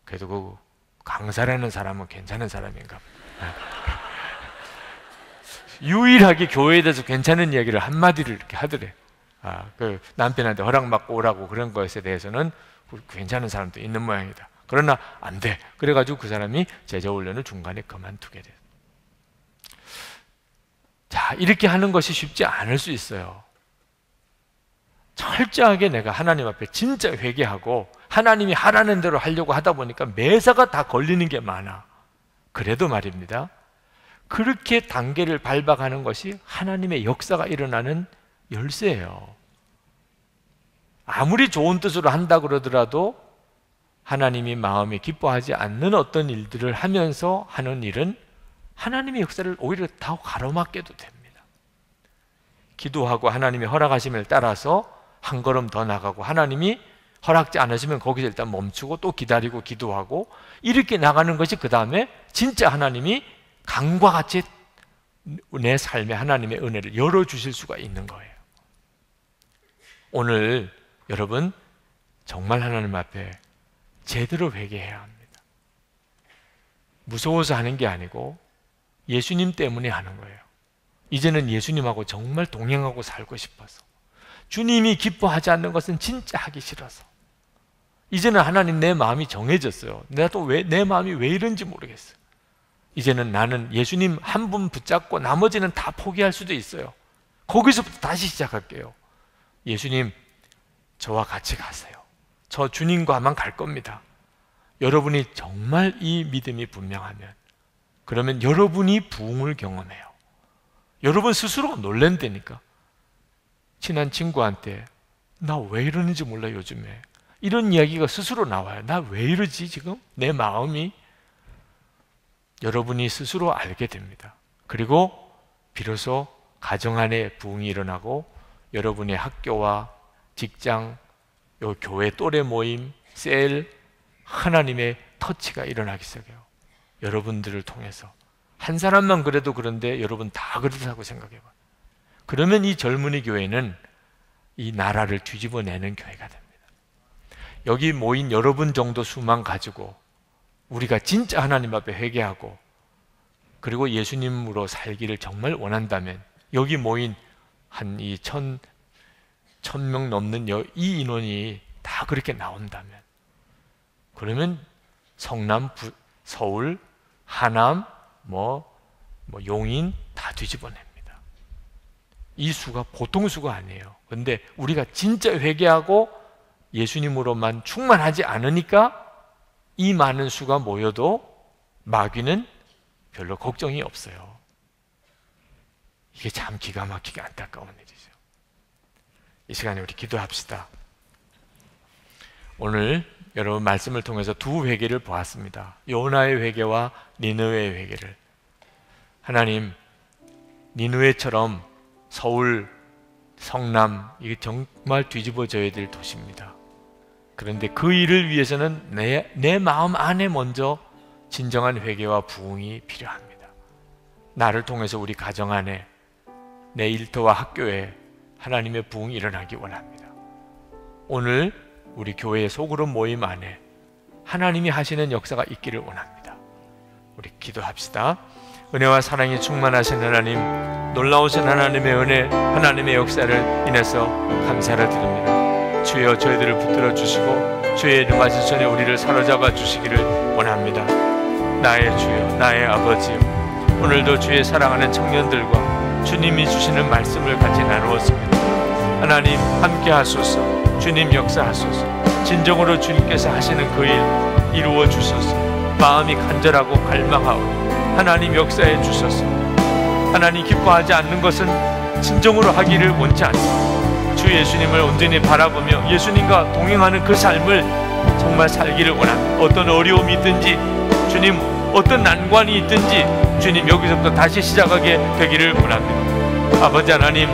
그래도 그 강사라는 사람은 괜찮은 사람인가 봐. 유일하게 교회에 대해서 괜찮은 이야기를 한마디를 이렇게 하더래. 그 남편한테 허락받고 오라고 그런 것에 대해서는 괜찮은 사람도 있는 모양이다. 그러나 안 돼. 그래가지고 그 사람이 제자훈련을 중간에 그만두게 돼. 자, 이렇게 하는 것이 쉽지 않을 수 있어요. 철저하게 내가 하나님 앞에 진짜 회개하고 하나님이 하라는 대로 하려고 하다 보니까 매사가 다 걸리는 게 많아. 그래도 말입니다, 그렇게 단계를 밟아가는 것이 하나님의 역사가 일어나는 열쇠예요. 아무리 좋은 뜻으로 한다 그러더라도 하나님이 마음에 기뻐하지 않는 어떤 일들을 하면서 하는 일은 하나님의 역사를 오히려 다 가로막게도 됩니다. 기도하고 하나님의 허락하심을 따라서 한 걸음 더 나가고, 하나님이 허락지 않으시면 거기서 일단 멈추고 또 기다리고 기도하고, 이렇게 나가는 것이 그 다음에 진짜 하나님이 강과 같이 내 삶에 하나님의 은혜를 열어주실 수가 있는 거예요. 오늘 여러분 정말 하나님 앞에 제대로 회개해야 합니다. 무서워서 하는 게 아니고 예수님 때문에 하는 거예요. 이제는 예수님하고 정말 동행하고 살고 싶어서, 주님이 기뻐하지 않는 것은 진짜 하기 싫어서, 이제는 하나님 내 마음이 정해졌어요. 내가 또 내 마음이 왜 이런지 모르겠어요. 이제는 나는 예수님 한 분 붙잡고 나머지는 다 포기할 수도 있어요. 거기서부터 다시 시작할게요. 예수님, 저와 같이 가세요. 저 주님과만 갈 겁니다. 여러분이 정말 이 믿음이 분명하면, 그러면 여러분이 부흥을 경험해요. 여러분 스스로 놀란다니까. 친한 친구한테 나 왜 이러는지 몰라 요즘에, 이런 이야기가 스스로 나와요. 나 왜 이러지 지금? 내 마음이. 여러분이 스스로 알게 됩니다. 그리고 비로소 가정 안에 부흥이 일어나고, 여러분의 학교와 직장, 요 교회 또래 모임, 셀, 하나님의 터치가 일어나기 시작해요. 여러분들을 통해서. 한 사람만 그래도 그런데 여러분 다 그렇다고 생각해봐요. 그러면 이 젊은이 교회는 이 나라를 뒤집어내는 교회가 됩니다. 여기 모인 여러분 정도 수만 가지고 우리가 진짜 하나님 앞에 회개하고, 그리고 예수님으로 살기를 정말 원한다면, 여기 모인 한 이 1,000명 넘는 이 인원이 다 그렇게 나온다면, 그러면 성남, 서울, 하남, 용인 다 뒤집어냅니다. 이 수가 보통 수가 아니에요. 그런데 우리가 진짜 회개하고 예수님으로만 충만하지 않으니까 이 많은 수가 모여도 마귀는 별로 걱정이 없어요. 이게 참 기가 막히게 안타까운 일이죠. 이 시간에 우리 기도합시다. 오늘 여러분 말씀을 통해서 두 회개를 보았습니다. 요나의 회개와 니느웨의 회개를. 하나님, 니느웨처럼 서울, 성남, 이게 정말 뒤집어져야 될 도시입니다. 그런데 그 일을 위해서는 내 마음 안에 먼저 진정한 회개와 부흥이 필요합니다. 나를 통해서 우리 가정 안에, 내 일터와 학교에 하나님의 부흥이 일어나기 원합니다. 오늘 우리 교회의 소그룹 모임 안에 하나님이 하시는 역사가 있기를 원합니다. 우리 기도합시다. 은혜와 사랑이 충만하신 하나님, 놀라우신 하나님의 은혜, 하나님의 역사를 인해서 감사를 드립니다. 주여, 저희들을 붙들어 주시고 주의 이름하신 손에 우리를 사로잡아 주시기를 원합니다. 나의 주여, 나의 아버지여, 오늘도 주의 사랑하는 청년들과 주님이 주시는 말씀을 같이 나누었습니다. 하나님 함께 하소서. 주님 역사하소서. 진정으로 주님께서 하시는 그 일 이루어 주소서. 마음이 간절하고 갈망하오. 하나님 역사해 주소서. 하나님 기뻐하지 않는 것은 진정으로 하기를 원치 않습니다. 주 예수님을 온전히 바라보며 예수님과 동행하는 그 삶을 정말 살기를 원합니다. 어떤 어려움이 있든지, 주님 어떤 난관이 있든지, 주님 여기서부터 다시 시작하게 되기를 원합니다. 아버지 하나님,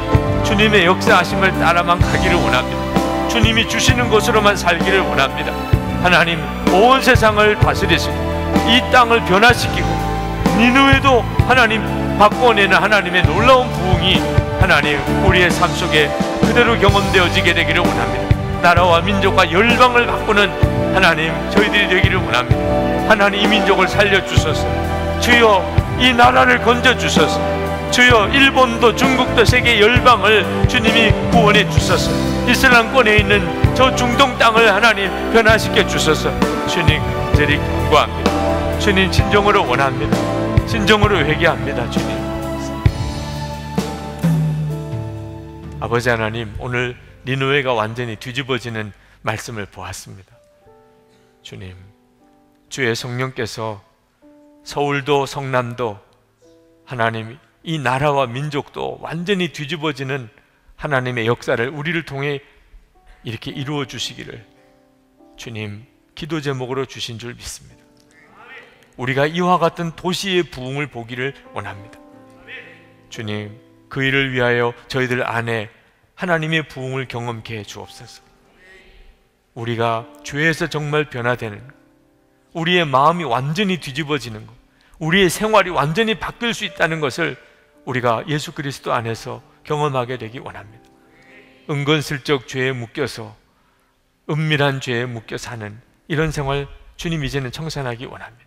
주님의 역사하심을 따라만 가기를 원합니다. 주님이 주시는 것으로만 살기를 원합니다. 하나님, 온 세상을 다스리시고 이 땅을 변화시키고 니느웨도 하나님 바꿔내는 하나님의 놀라운 부흥이 하나님 우리의 삶 속에 그대로 경험되어지게 되기를 원합니다. 나라와 민족과 열방을 바꾸는 하나님 저희들이 되기를 원합니다. 하나님 이 민족을 살려주소서. 주여 이 나라를 건져주소서. 주여 일본도 중국도 세계 열방을 주님이 구원해 주소서. 이슬람권에 있는 저 중동 땅을 하나님 변화시켜 주소서. 주님 저리 간구합니다. 주님 진정으로 원합니다. 진정으로 회개합니다. 주님. 아버지 하나님, 오늘 니느웨가 완전히 뒤집어지는 말씀을 보았습니다. 주님, 주의 성령께서 서울도 성남도 하나님 이 나라와 민족도 완전히 뒤집어지는 하나님의 역사를 우리를 통해 이렇게 이루어 주시기를 주님 기도 제목으로 주신 줄 믿습니다. 우리가 이와 같은 도시의 부흥을 보기를 원합니다. 주님, 그 일을 위하여 저희들 안에 하나님의 부흥을 경험케 해 주옵소서. 우리가 죄에서 정말 변화되는 것, 우리의 마음이 완전히 뒤집어지는 것, 우리의 생활이 완전히 바뀔 수 있다는 것을 우리가 예수 그리스도 안에서 경험하게 되기 원합니다. 은근슬쩍 죄에 묶여서 은밀한 죄에 묶여 사는 이런 생활 주님 이제는 청산하기 원합니다.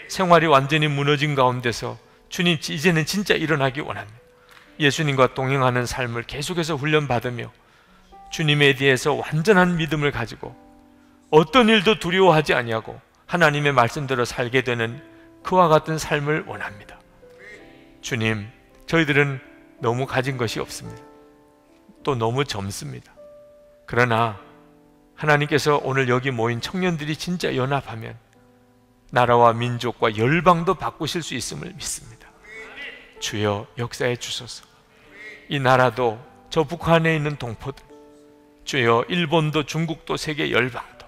생활이 완전히 무너진 가운데서 주님 이제는 진짜 일어나기 원합니다. 예수님과 동행하는 삶을 계속해서 훈련받으며 주님에 대해서 완전한 믿음을 가지고 어떤 일도 두려워하지 아니하고 하나님의 말씀대로 살게 되는 그와 같은 삶을 원합니다. 주님, 저희들은 너무 가진 것이 없습니다. 또 너무 젊습니다. 그러나 하나님께서 오늘 여기 모인 청년들이 진짜 연합하면 나라와 민족과 열방도 바꾸실 수 있음을 믿습니다. 주여 역사해 주소서. 이 나라도 저 북한에 있는 동포들, 주여 일본도 중국도 세계 열방도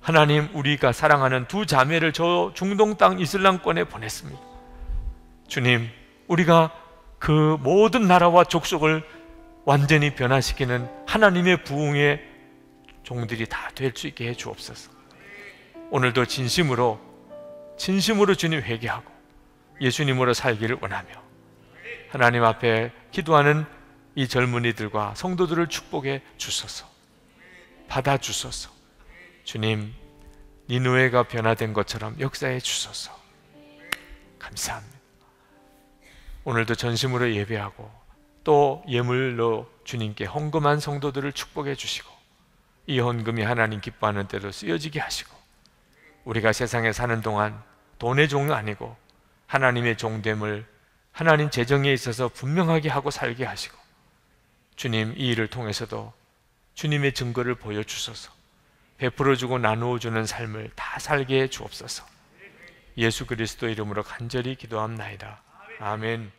하나님 우리가 사랑하는 두 자매를 저 중동 땅 이슬람권에 보냈습니다. 주님, 우리가 그 모든 나라와 족속을 완전히 변화시키는 하나님의 부흥의 종들이 다 될 수 있게 해 주옵소서. 오늘도 진심으로 주님 회개하고 예수님으로 살기를 원하며 하나님 앞에 기도하는 이 젊은이들과 성도들을 축복해 주소서. 받아 주소서. 주님, 니느웨가 변화된 것처럼 역사해 주소서. 감사합니다. 오늘도 전심으로 예배하고 또 예물로 주님께 헌금한 성도들을 축복해 주시고 이 헌금이 하나님 기뻐하는 때로 쓰여지게 하시고 우리가 세상에 사는 동안 돈의 종이 아니고 하나님의 종됨을 하나님 재정에 있어서 분명하게 하고 살게 하시고 주님 이 일을 통해서도 주님의 증거를 보여주소서. 베풀어주고 나누어주는 삶을 다 살게 해 주옵소서. 예수 그리스도 이름으로 간절히 기도합나이다. 아멘.